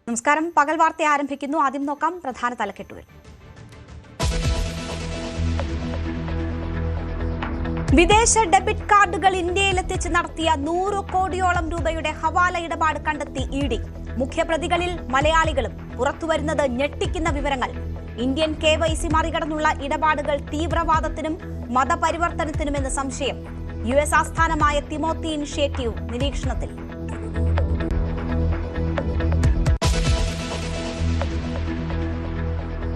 നമസ്കാരം. പകൽ വാർത്ത ആരംഭിക്കുന്നു. ആദ്യം നോക്കാം പ്രധാന തലക്കെട്ടുകൾ. വിദേശ ഡെബിറ്റ് കാർഡുകൾ ഇന്ത്യയിലെത്തിച്ച് നടത്തിയ 100 കോടിയോളം രൂപയുടെ ഹവാല ഇടപാട് കണ്ടെത്തി ഇഡി. മുഖ്യപ്രതികളിൽ മലയാളികളും. പുറത്തുവരുന്നത് ഞെട്ടിക്കുന്ന വിവരങ്ങൾ. ഇന്ത്യൻ KYC മറികടന്നുള്ള ഇടപാടുകൾ തീവ്രവാദത്തിനും മതപരിവർത്തനത്തിനുമെന്ന് സംശയം. US ആസ്ഥാനമായ തിമോത്തി ഇനിഷ്യേറ്റീവ് നിരീക്ഷണത്തിൽ.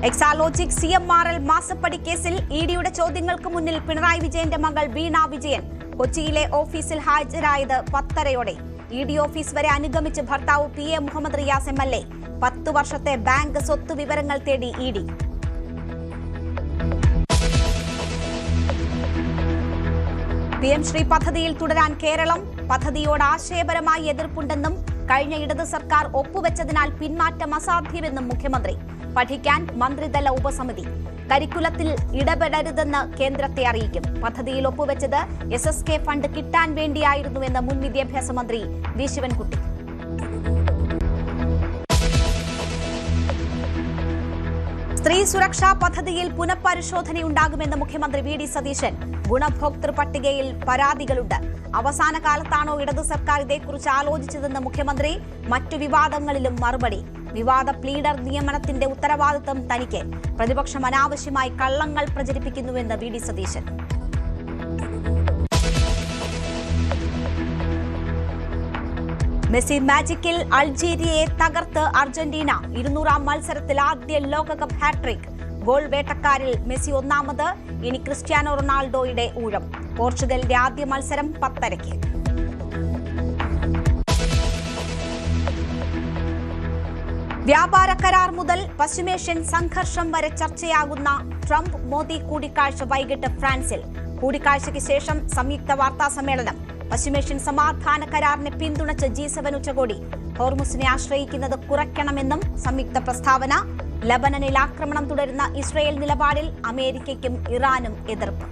എക്സാലോജിക് CMRL മാസപ്പടി കേസിൽ ഇഡിയുടെ ചോദ്യങ്ങൾക്ക് മുന്നിൽ പിണറായി വിജയന്റെ മകൾ വീണ വിജയൻ. കൊച്ചിയിലെ ഓഫീസിൽ ഹാജരായത് 10:30-ഓടെ. ഇഡി ഓഫീസ് വരെ അനുഗമിച്ച് ഭർത്താവ് PA മുഹമ്മദ് റിയാസ് MLA. 10 വർഷത്തെ ബാങ്ക് സ്വത്ത് വിവരങ്ങൾ തേടി ഇഡി. PM ശ്രീ പദ്ധതിയിൽ തുടരാൻ കേരളം. പദ്ധതിയോട് ആശയപരമായി എതിർപ്പുണ്ടെന്നും കഴിഞ്ഞ ഇടത് സർക്കാർ ഒപ്പുവെച്ചതിനാൽ പിന്മാറ്റം അസാധ്യമെന്നും മുഖ്യമന്ത്രി. പഠിക്കാൻ മന്ത്രിതല ഉപസമിതി. കരിക്കുലത്തിൽ ഇടപെടരുതെന്ന് കേന്ദ്രത്തെ അറിയിക്കും. പദ്ധതിയിൽ ഒപ്പുവെച്ചത് SSK ഫണ്ട് കിട്ടാൻ വേണ്ടിയായിരുന്നുവെന്ന് മുൻ വിദ്യാഭ്യാസ മന്ത്രി വി ശിവൻകുട്ടി. സ്ത്രീ സുരക്ഷാ പദ്ധതിയിൽ പുനഃപരിശോധനയുണ്ടാകുമെന്ന് മുഖ്യമന്ത്രി VD സതീശൻ. ഗുണഭോക്തൃ പട്ടികയിൽ പരാതികളുണ്ട്. അവസാന കാലത്താണോ ഇടത് സർക്കാർ ഇതേക്കുറിച്ച് ആലോചിച്ചതെന്ന് മുഖ്യമന്ത്രി. മറ്റു വിവാദങ്ങളിലും മറുപടി. വിവാദ പ്ലീഡർ നിയമനത്തിന്റെ ഉത്തരവാദിത്തം തനിക്ക്. പ്രതിപക്ഷം അനാവശ്യമായി കള്ളങ്ങൾ പ്രചരിപ്പിക്കുന്നുവെന്ന് VD സതീശൻ. മെസ്സി മാജിക്കിൽ അൾജീരിയയെ തകർത്ത് അർജന്റീന. 200-ാം മത്സരത്തിൽ ആദ്യ ലോകകപ്പ് ഹാട്രിക്. ഗോൾ വേട്ടക്കാരിൽ മെസ്സി ഒന്നാമത്. ഇനി ക്രിസ്ത്യാനോ റൊണാൾഡോയുടെ ഊഴം. പോർച്ചുഗലിന്റെ ആദ്യ മത്സരം 10:30-ക്ക്. വ്യാപാര കരാർ മുതൽ പശ്ചിമേഷ്യൻ സംഘർഷം വരെ ചർച്ചയാകുന്ന ട്രംപ് മോദി കൂടിക്കാഴ്ച വൈകിട്ട് ഫ്രാൻസിൽ. കൂടിക്കാഴ്ചയ്ക്ക് ശേഷം സംയുക്ത വാർത്താ സമ്മേളനം. പശ്ചിമേഷ്യൻ സമാധാന കരാറിനെ പിന്തുണച്ച് G7 ഉച്ചകോടി. ഹോർമുസിനെ ആശ്രയിക്കുന്നത് കുറയ്ക്കണമെന്നും സംയുക്ത പ്രസ്താവന. ലബനനിൽ ആക്രമണം തുടരുന്ന ഇസ്രയേൽ നിലപാടിൽ അമേരിക്കയ്ക്കും ഇറാനും എതിർപ്പ്.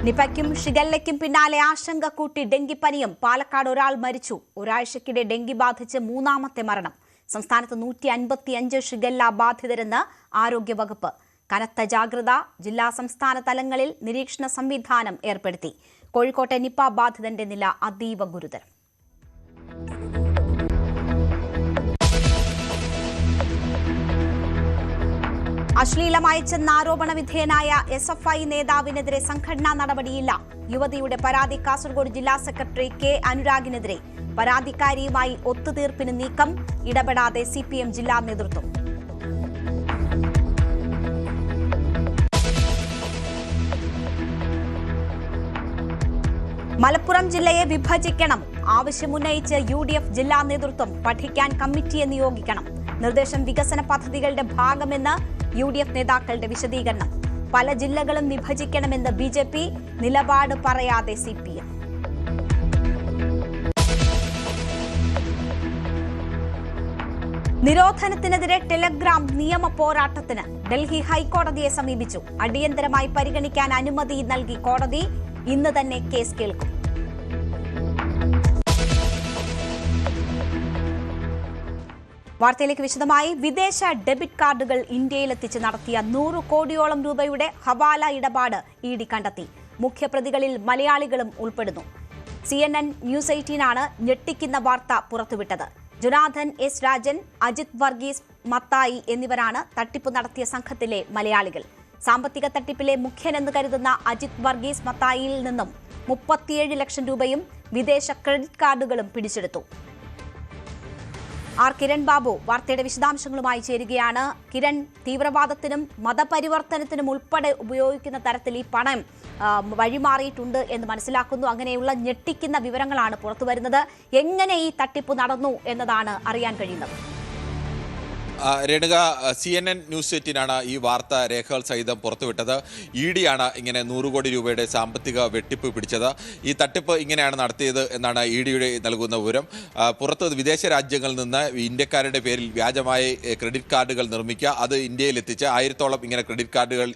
നിപയ്ക്കും ഷിഗല്ലയ്ക്കും പിന്നാലെ ആശങ്ക കൂട്ടി ഡെങ്കിപ്പനിയും. പാലക്കാട് ഒരാൾ മരിച്ചു. ഒരാഴ്ചക്കിടെ ഡെങ്കി ബാധിച്ച് 3ാമത്തെ മരണം. സംസ്ഥാനത്ത് 155 ഷിഗല്ല ബാധിതരെന്ന് ആരോഗ്യവകുപ്പ്. കനത്ത ജാഗ്രത. ജില്ലാ സംസ്ഥാന തലങ്ങളിൽ നിരീക്ഷണ സംവിധാനം ഏർപ്പെടുത്തി. കോഴിക്കോട്ടെ നിപ ബാധിതന്റെ നില അതീവ ഗുരുതരം. അശ്ലീലം അയച്ചെന്ന ആരോപണ വിധേയനായ SFI നേതാവിനെതിരെ സംഘടനാ നടപടിയില്ല. യുവതിയുടെ പരാതി കാസർഗോഡ് ജില്ലാ സെക്രട്ടറി K അനുരാഗിനെതിരെ. പരാതിക്കാരിയുമായി ഒത്തുതീർപ്പിന് നീക്കം. ഇടപെടാതെ CPM ജില്ലാ നേതൃത്വം. മലപ്പുറം ജില്ലയെ വിഭജിക്കണം. ആവശ്യമുന്നയിച്ച് UDF ജില്ലാ നേതൃത്വം. പഠിക്കാൻ കമ്മിറ്റിയെ നിയോഗിക്കണം. നിർദ്ദേശം വികസന പദ്ധതികളുടെ ഭാഗമെന്ന് UDF നേതാക്കളുടെ വിശദീകരണം. പല ജില്ലകളും വിഭജിക്കണമെന്ന് BJP. നിലപാട് പറയാതെ CPM. നിരോധനത്തിനെതിരെ ടെലഗ്രാം നിയമ പോരാട്ടത്തിന്. ഡൽഹി ഹൈക്കോടതിയെ സമീപിച്ചു. അടിയന്തരമായി പരിഗണിക്കാൻ അനുമതി നൽകി കോടതി. ഇന്ന് തന്നെ കേസ് കേൾക്കും. വാർത്തയിലേക്ക് വിശദമായി. വിദേശ ഡെബിറ്റ് കാർഡുകൾ ഇന്ത്യയിലെത്തിച്ച് നടത്തിയ 100 കോടിയോളം രൂപയുടെ ഹവാല ഇടപാട് ഇഡി കണ്ടെത്തി. മുഖ്യപ്രതികളിൽ മലയാളികളും ഉൾപ്പെടുന്നു. CNN News 18 ഞെട്ടിക്കുന്ന വാർത്ത പുറത്തുവിട്ടത്. Jonathan S. രാജൻ, അജിത് വർഗീസ് മത്തായി എന്നിവരാണ് തട്ടിപ്പ് നടത്തിയ സംഘത്തിലെ മലയാളികൾ. സാമ്പത്തിക തട്ടിപ്പിലെ മുഖ്യനെന്ന് കരുതുന്ന അജിത് വർഗീസ് മത്തായിയിൽ നിന്നും 37 ലക്ഷം രൂപയും വിദേശ ക്രെഡിറ്റ് കാർഡുകളും പിടിച്ചെടുത്തു. കിരൺ ബാബു വാർത്തയുടെ വിശദാംശങ്ങളുമായി ചേരുകയാണ്. കിരൺ, തീവ്രവാദത്തിനും മതപരിവർത്തനത്തിനും ഉൾപ്പെടെ ഉപയോഗിക്കുന്ന തരത്തിൽ ഈ പണം വഴിമാറിയിട്ടുണ്ട് എന്ന് മനസ്സിലാക്കുന്നു. അങ്ങനെയുള്ള ഞെട്ടിക്കുന്ന വിവരങ്ങളാണ് പുറത്തുവരുന്നത്. എങ്ങനെ ഈ തട്ടിപ്പ് നടന്നു എന്നതാണ് അറിയാൻ കഴിയുന്നത്. രേണുക, CNN ന്യൂസ് 18 ഈ വാർത്ത രേഖകൾ സഹിതം പുറത്തുവിട്ടത്. ED ആണ് ഇങ്ങനെ 100 കോടി രൂപയുടെ സാമ്പത്തിക വെട്ടിപ്പ് പിടിച്ചത്. ഈ തട്ടിപ്പ് ഇങ്ങനെയാണ് നടത്തിയത് എന്നാണ് EDയുടെ നൽകുന്ന വിവരം. പുറത്ത് വിദേശ രാജ്യങ്ങളിൽ നിന്ന് ഇന്ത്യക്കാരുടെ പേരിൽ വ്യാജമായി ക്രെഡിറ്റ് കാർഡുകൾ നിർമ്മിക്കുക, അത് ഇന്ത്യയിൽ എത്തിച്ച് 1000-ഓളം ഇങ്ങനെ ക്രെഡിറ്റ് കാർഡുകൾ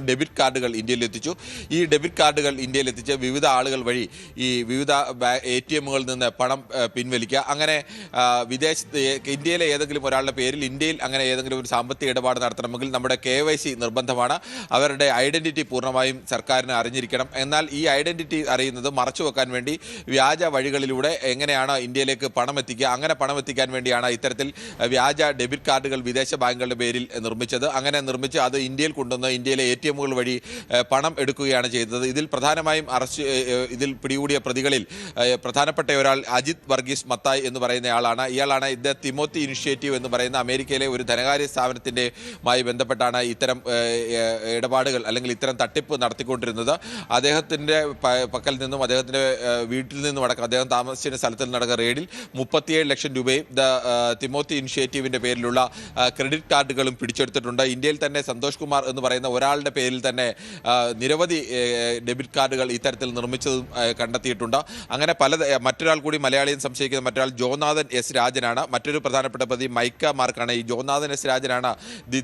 ഡെബിറ്റ് കാർഡുകൾ ഇന്ത്യയിൽ എത്തിച്ചു. ഈ ഡെബിറ്റ് കാർഡുകൾ ഇന്ത്യയിൽ എത്തിച്ച് വിവിധ ആളുകൾ വഴി ഈ വിവിധ ATMകളിൽ നിന്ന് പണം പിൻവലിക്കുക. അങ്ങനെ ഇന്ത്യയിലെ ഏതെങ്കിലും ഒരാളുടെ പേരിൽ ഇന്ത്യയിൽ അങ്ങനെ ഏതെങ്കിലും ഒരു സാമ്പത്തിക ഇടപാട് നടത്തണമെങ്കിൽ നമ്മുടെ KYC നിർബന്ധമാണ്. അവരുടെ ഐഡന്റിറ്റി പൂർണ്ണമായും സർക്കാരിന് അറിഞ്ഞിരിക്കണം. എന്നാൽ ഈ ഐഡന്റിറ്റി അറിയുന്നത് മറച്ചു വെക്കാൻ വേണ്ടി വ്യാജ വഴികളിലൂടെ എങ്ങനെയാണ് ഇന്ത്യയിലേക്ക് പണം എത്തിക്കുക, അങ്ങനെ പണം എത്തിക്കാൻ വേണ്ടിയാണ് ഇത്തരത്തിൽ വ്യാജ ഡെബിറ്റ് കാർഡുകൾ വിദേശ ബാങ്കുകളുടെ പേരിൽ നിർമ്മിച്ചത്. അങ്ങനെ നിർമ്മിച്ച് അത് ഇന്ത്യയിൽ കൊണ്ടുവന്ന് ഇന്ത്യയിലെ ATMകൾ വഴി പണം എടുക്കുകയാണ് ചെയ്തത്. ഇതിൽ പിടികൂടിയ പ്രതികളിൽ പ്രധാനപ്പെട്ട ഒരാൾ അജിത് വർഗീസ് മത്തായ് എന്ന് പറയുന്നയാളാണ്. ഇയാളാണ് തിമോത്തി ഇനിഷ്യേറ്റീവ് എന്ന് പറയുന്ന അമേരിക്കയിലെ ഒരു ധനകാര്യ സ്ഥാപനത്തിൻ്റെയുമായി ബന്ധപ്പെട്ടാണ് ഇത്തരം ഇടപാടുകൾ അല്ലെങ്കിൽ ഇത്തരം തട്ടിപ്പ് നടത്തിക്കൊണ്ടിരുന്നത്. അദ്ദേഹത്തിൻ്റെ പക്കൽ നിന്നും അദ്ദേഹത്തിൻ്റെ വീട്ടിൽ നിന്നും അടക്കം അദ്ദേഹം താമസിച്ച സ്ഥലത്ത് നിന്നടക്കം റെയ്ഡിൽ 37 ലക്ഷം രൂപയും തിമോത്തി ഇനിഷ്യേറ്റീവിൻ്റെ പേരിലുള്ള ക്രെഡിറ്റ് കാർഡുകളും പിടിച്ചെടുത്തിട്ടുണ്ട്. ഇന്ത്യയിൽ തന്നെ സന്തോഷ് കുമാർ എന്ന് പറയുന്ന ഒരാളുടെ പേരിൽ തന്നെ നിരവധി ഡെബിറ്റ് കാർഡുകൾ ഇത്തരത്തിൽ നിർമ്മിച്ചതും കണ്ടെത്തിയിട്ടുണ്ട്. അങ്ങനെ മറ്റൊരാൾ കൂടി മലയാളിയും സംശയിക്കുന്ന മറ്റൊരാൾ ജോനാഥൻ S. രാജനാണ്. മറ്റൊരു പ്രധാനപ്പെട്ട പ്രതി മൈക്ക മാർക്കാണ്. ഈ ജോനാഥൻ S. രാജനാണ്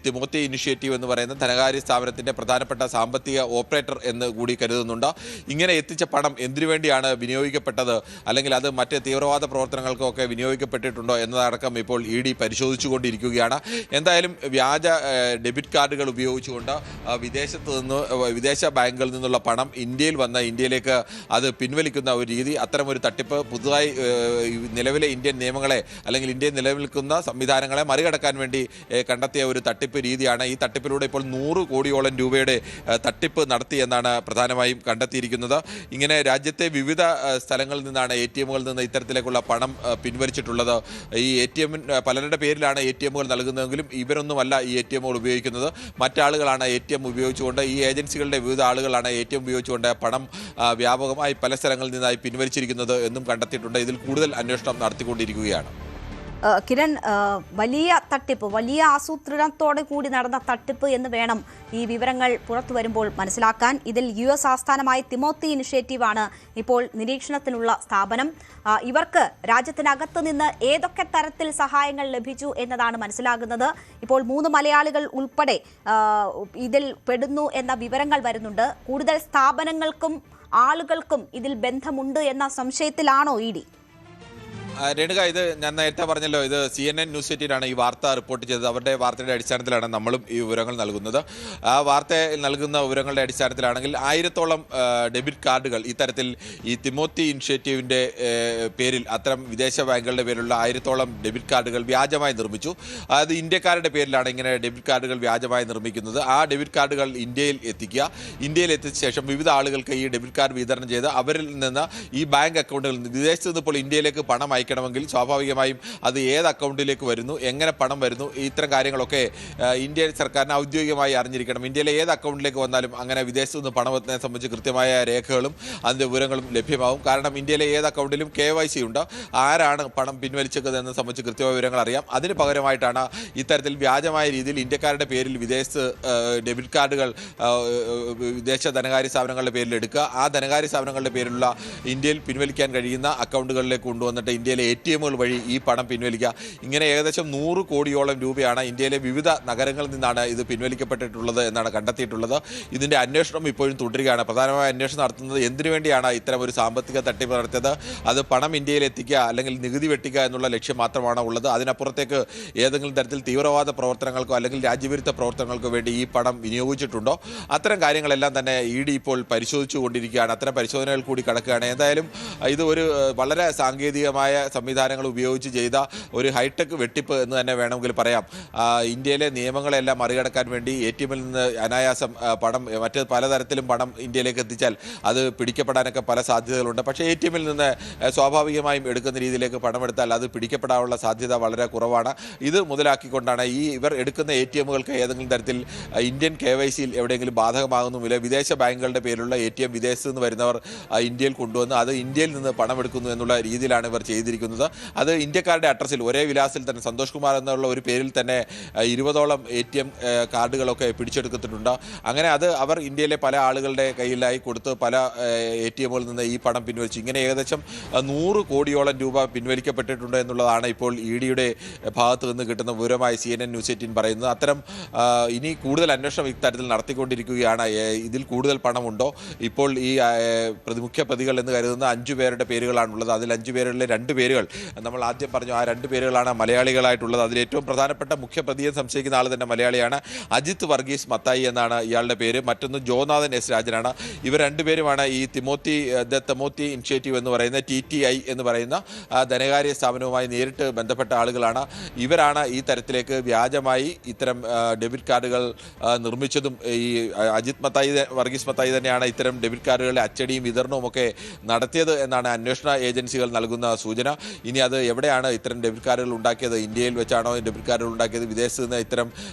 തിമോത്തി ഇനിഷ്യേറ്റീവ് എന്ന് പറയുന്ന ധനകാര്യ സ്ഥാപനത്തിൻ്റെ പ്രധാനപ്പെട്ട സാമ്പത്തിക ഓപ്പറേറ്റർ എന്ന് കൂടി കരുതുന്നുണ്ട്. ഇങ്ങനെ എത്തിച്ച പണം എന്തിനു വേണ്ടിയാണ് വിനിയോഗിക്കപ്പെട്ടത്, അല്ലെങ്കിൽ അത് മറ്റ് തീവ്രവാദ പ്രവർത്തനങ്ങൾക്കൊക്കെ വിനിയോഗിക്കപ്പെട്ടിട്ടുണ്ടോ എന്നതടക്കം ഇപ്പോൾ ED പരിശോധിച്ചുകൊണ്ടിരിക്കുകയാണ്. എന്തായാലും വ്യാജ ഡെബിറ്റ് കാർഡുകൾ ഉപയോഗിച്ചുകൊണ്ട് വിദേശ ബാങ്കുകളിൽ നിന്നുള്ള പണം ഇന്ത്യയിലേക്ക് അത് പിൻവലിക്കുന്ന ഒരു രീതി, അത്തരമൊരു തട്ടിപ്പ് പുതുതായി നിലവിലെ ഇന്ത്യൻ നിയമങ്ങളെ അല്ലെങ്കിൽ ഇന്ത്യയിൽ നിലനിൽക്കുന്ന സംവിധാനങ്ങളെ മറികടക്കാൻ വേണ്ടി കണ്ടെത്തിയ ഒരു തട്ടിപ്പ് രീതിയാണ്. ഈ തട്ടിപ്പിലൂടെ ഇപ്പോൾ 100 കോടിയോളം രൂപയുടെ തട്ടിപ്പ് നടത്തി എന്നാണ് പ്രധാനമായും കണ്ടെത്തിയിരിക്കുന്നത്. ഇങ്ങനെ രാജ്യത്തെ വിവിധ സ്ഥലങ്ങളിൽ നിന്നാണ് ATMകളിൽ നിന്ന് ഇത്തരത്തിലേക്കുള്ള പണം പിൻവലിച്ചിട്ടുള്ളത്. ഈ പലരുടെ പേരിലാണ് ATMകൾ നൽകുന്നതെങ്കിലും ഇവരൊന്നുമല്ല ഈ ATMകൾ ഉപയോഗിക്കുന്നത്. മറ്റാളുകളാണ് ATM ഉപയോഗിച്ചുകൊണ്ട്, ഈ ഏജൻസികളുടെ വിവിധ ആളുകളാണ് ATM ഉപയോഗിച്ചുകൊണ്ട് പണം വ്യാപകമായി പല സ്ഥലങ്ങളിൽ നിന്നായി പിൻവലിച്ചിരിക്കുന്നത് എന്നും കണ്ടെത്തിയിട്ടുണ്ട്. ഇതിൽ കൂടുതൽ അന്വേഷണം നടത്തിക്കൊണ്ടിരിക്കുകയാണ്. കിരൺ, വലിയ തട്ടിപ്പ്, വലിയ ആസൂത്രണത്തോടെ കൂടി നടന്ന തട്ടിപ്പ് എന്ന് വേണം ഈ വിവരങ്ങൾ പുറത്തു വരുമ്പോൾ മനസ്സിലാക്കാൻ. ഇതിൽ US ആസ്ഥാനമായ തിമോത്തി ഇനിഷ്യേറ്റീവാണ് ഇപ്പോൾ നിരീക്ഷണത്തിലുള്ള സ്ഥാപനം. ഇവർക്ക് രാജ്യത്തിനകത്ത് നിന്ന് ഏതൊക്കെ തരത്തിൽ സഹായങ്ങൾ ലഭിച്ചു എന്നതാണ് മനസ്സിലാകുന്നത്. ഇപ്പോൾ 3 മലയാളികൾ ഉൾപ്പെടെ ഇതിൽ പെടുന്നു എന്ന വിവരങ്ങൾ വരുന്നുണ്ട്. കൂടുതൽ സ്ഥാപനങ്ങൾക്കും ആളുകൾക്കും ഇതിൽ ബന്ധമുണ്ട് എന്ന സംശയത്തിലാണോ ED? രേണുക, ഇത് ഞാൻ നേരത്തെ പറഞ്ഞല്ലോ, ഇത് CNN ന്യൂസ് 18 ഈ വാർത്ത റിപ്പോർട്ട് ചെയ്തത്. അവരുടെ വാർത്തയുടെ അടിസ്ഥാനത്തിലാണ് നമ്മളും ഈ വിവരങ്ങൾ നൽകുന്നത്. ആ വാർത്തയിൽ നൽകുന്ന വിവരങ്ങളുടെ അടിസ്ഥാനത്തിലാണെങ്കിൽ 1000-ഓളം ഡെബിറ്റ് കാർഡുകൾ ഇത്തരത്തിൽ ഈ തിമോത്തി ഇനിഷ്യേറ്റീവിൻ്റെ പേരിൽ അത്തരം വിദേശ ബാങ്കുകളുടെ പേരിലുള്ള 1000-ഓളം ഡെബിറ്റ് കാർഡുകൾ വ്യാജമായി നിർമ്മിച്ചു. അത് ഇന്ത്യക്കാരുടെ പേരിലാണ് ഇങ്ങനെ ഡെബിറ്റ് കാർഡുകൾ വ്യാജമായി നിർമ്മിക്കുന്നത്. ആ ഡെബിറ്റ് കാർഡുകൾ ഇന്ത്യയിൽ എത്തിക്കുക. ഇന്ത്യയിൽ എത്തിച്ച ശേഷം വിവിധ ആളുകൾക്ക് ഈ ഡെബിറ്റ് കാർഡ് വിതരണം ചെയ്ത് അവരിൽ നിന്ന് ഈ ബാങ്ക് അക്കൗണ്ടുകളിൽ നിന്ന് വിദേശത്ത് നിന്ന് ഇപ്പോൾ ഇന്ത്യയിലേക്ക് പണം അയക്കണമെങ്കിൽ സ്വാഭാവികമായും അത് ഏത് അക്കൗണ്ടിലേക്ക് വരുന്നു, എങ്ങനെ പണം വരുന്നു, ഇത്തരം കാര്യങ്ങളൊക്കെ ഇന്ത്യൻ സർക്കാരിന് ഔദ്യോഗികമായി അറിഞ്ഞിരിക്കണം. ഇന്ത്യയിലെ ഏത് അക്കൗണ്ടിലേക്ക് വന്നാലും അങ്ങനെ വിദേശത്തു നിന്ന് പണം എത്തുന്നതിനെ സംബന്ധിച്ച് കൃത്യമായ രേഖകളും അതിൻ്റെ വിവരങ്ങളും ലഭ്യമാവും. കാരണം ഇന്ത്യയിലെ ഏത് അക്കൗണ്ടിലും KYC ഉണ്ട്. ആരാണ് പണം പിൻവലിച്ചതെന്ന് സംബന്ധിച്ച് കൃത്യമായ വിവരങ്ങൾ അറിയാം. അതിന് പകരമായിട്ടാണ് ഇത്തരത്തിൽ വ്യാജമായ രീതിയിൽ ഇന്ത്യക്കാരുടെ പേരിൽ വിദേശത്ത് ഡെബിറ്റ് കാർഡുകൾ വിദേശ ധനകാര്യ സ്ഥാപനങ്ങളുടെ പേരിൽ എടുക്കുക. ആ ധനകാര്യ സ്ഥാപനങ്ങളുടെ പേരിലുള്ള ഇന്ത്യയിൽ പിൻവലിക്കാൻ കഴിയുന്ന അക്കൗണ്ടുകളിലേക്ക് കൊണ്ടുവന്നിട്ട് ഇന്ത്യയിലെ ATMകൾ വഴി ഈ പണം പിൻവലിക്കുക. ഇങ്ങനെ ഏകദേശം 100 കോടിയോളം രൂപയാണ് ഇന്ത്യയിലെ വിവിധ നഗരങ്ങളിൽ നിന്നാണ് ഇത് പിൻവലിക്കപ്പെട്ടിട്ടുള്ളത് എന്നാണ് കണ്ടെത്തിയിട്ടുള്ളത്. ഇതിൻ്റെ അന്വേഷണം ഇപ്പോഴും തുടരുകയാണ്. പ്രധാനമായ അന്വേഷണം നടത്തുന്നത് എന്തിനു വേണ്ടിയാണ് ഇത്തരം ഒരു സാമ്പത്തിക തട്ടിപ്പ് നടത്തിയത്, അത് പണം ഇന്ത്യയിൽ എത്തിക്കുക അല്ലെങ്കിൽ നികുതി വെട്ടിക്കുക എന്നുള്ള ലക്ഷ്യം മാത്രമാണ് ഉള്ളത്. അതിനപ്പുറത്തേക്ക് ഏതെങ്കിലും തരത്തിൽ തീവ്രവാദ പ്രവർത്തനങ്ങൾക്കോ അല്ലെങ്കിൽ രാജ്യവിരുദ്ധ പ്രവർത്തനങ്ങൾക്കോ വേണ്ടി ഈ പണം വിനിയോഗിച്ചിട്ടുണ്ടോ, അത്തരം കാര്യങ്ങളെല്ലാം തന്നെ ED ഇപ്പോൾ പരിശോധിച്ചു കൊണ്ടിരിക്കുകയാണ്. അത്തരം പരിശോധനകൾ കൂടി കടക്കുകയാണ്. എന്തായാലും ഇത് ഒരു വളരെ സാങ്കേതികമായ സംവിധാനങ്ങൾ ഉപയോഗിച്ച് ചെയ്ത ഒരു ഹൈടെക് വെട്ടിപ്പ് എന്ന് തന്നെ വേണമെങ്കിൽ പറയാം. ഇന്ത്യയിലെ നിയമങ്ങളെല്ലാം മറികടക്കാൻ വേണ്ടി ATMൽ നിന്ന് അനായാസം പണം മറ്റ് പലതരത്തിലും പണം ഇന്ത്യയിലേക്ക് എത്തിച്ചാൽ അത് പിടിക്കപ്പെടാനൊക്കെ പല സാധ്യതകളുണ്ട്. പക്ഷേ ATMൽ നിന്ന് സ്വാഭാവികമായും എടുക്കുന്ന രീതിയിലേക്ക് പണമെടുത്താൽ അത് പിടിക്കപ്പെടാനുള്ള സാധ്യത വളരെ കുറവാണ്. ഇത് മുതലാക്കിക്കൊണ്ടാണ് ഇവർ എടുക്കുന്ന ATMകൾക്ക് ഏതെങ്കിലും തരത്തിൽ ഇന്ത്യൻ KYCയിൽ എവിടെയെങ്കിലും ബാധകമാകുന്നുമില്ല. വിദേശ ബാങ്കുകളുടെ പേരിലുള്ള ATM വിദേശത്ത് നിന്ന് വരുന്നവർ ഇന്ത്യയിൽ കൊണ്ടുവന്ന് അത് ഇന്ത്യയിൽ നിന്ന് പണമെടുക്കുന്നു എന്നുള്ള രീതിയിലാണ് ഇവർ ചെയ്തിരിക്കുന്നത്. ചെയ്തിരിക്കുന്നത്. അത് ഇന്ത്യക്കാരുടെ അഡ്രസ്സിൽ ഒരേ വിലാസിൽ തന്നെ സന്തോഷ് കുമാർ എന്നുള്ള ഒരു പേരിൽ തന്നെ 20ഓളം ATM കാർഡുകളൊക്കെ പിടിച്ചെടുത്തിട്ടുണ്ട്. അങ്ങനെ അത് അവർ ഇന്ത്യയിലെ പല ആളുകളുടെ കയ്യിലായി കൊടുത്ത് പല ATMകളിൽ നിന്ന് ഈ പണം പിൻവലിച്ചു. ഇങ്ങനെ ഏകദേശം 100 കോടിയോളം രൂപ പിൻവലിക്കപ്പെട്ടിട്ടുണ്ട് എന്നുള്ളതാണ് ഇപ്പോൾ EDയുടെ ഭാഗത്ത് നിന്ന് കിട്ടുന്ന വിവരമായി CNN ന്യൂസ് 18 പറയുന്നത്. അത്തരം ഇനി കൂടുതൽ അന്വേഷണം ഇത്തരത്തിൽ നടത്തിക്കൊണ്ടിരിക്കുകയാണ്. ഇതിൽ കൂടുതൽ പണമുണ്ടോ? ഇപ്പോൾ ഈ മുഖ്യ പ്രതികൾ എന്ന് കരുതുന്ന 5 പേരുടെ പേരുകളാണുള്ളത്. അതിൽ 5 പേരിലെ 2 പേരുകൾ നമ്മൾ ആദ്യം പറഞ്ഞു. ആ 2 പേരുകളാണ് മലയാളികളായിട്ടുള്ളത്. അതിൽ ഏറ്റവും പ്രധാനപ്പെട്ട മുഖ്യപ്രതിയെ സംശയിക്കുന്ന ആൾ തന്നെ മലയാളിയാണ്. അജിത് വർഗീസ് മത്തായി എന്നാണ് ഇയാളുടെ പേര്. മറ്റൊന്ന് ജോനാഥൻ S. രാജനാണ്. ഇവർ 2 പേരുമാണ് ഈ തിമോത്തി ഇനിഷ്യേറ്റീവ് എന്ന് പറയുന്ന TTI എന്ന് പറയുന്ന ധനകാര്യ സ്ഥാപനവുമായി നേരിട്ട് ബന്ധപ്പെട്ട ആളുകളാണ്. ഇവരാണ് ഈ തരത്തിലേക്ക് വ്യാജമായി ഇത്തരം ഡെബിറ്റ് കാർഡുകൾ നിർമ്മിച്ചതും. ഈ വർഗീസ് മത്തായി തന്നെയാണ് ഇത്തരം ഡെബിറ്റ് കാർഡുകളുടെ അച്ചടിയും വിതരണവും ഒക്കെ നടത്തിയത് എന്നാണ് അന്വേഷണ ഏജൻസികൾ നൽകുന്ന സൂചന. ഇനി അത് എവിടെയാണ് ഇത്തരം ഡെബിറ്റ് കാർഡുകൾ ഉണ്ടാക്കിയത്? ഇന്ത്യയിൽ വെച്ചാണോ ഡെബിറ്റ് കാർഡുകൾ ഉണ്ടാക്കിയത്? വിദേശത്ത് നിന്ന് ഇത്തരം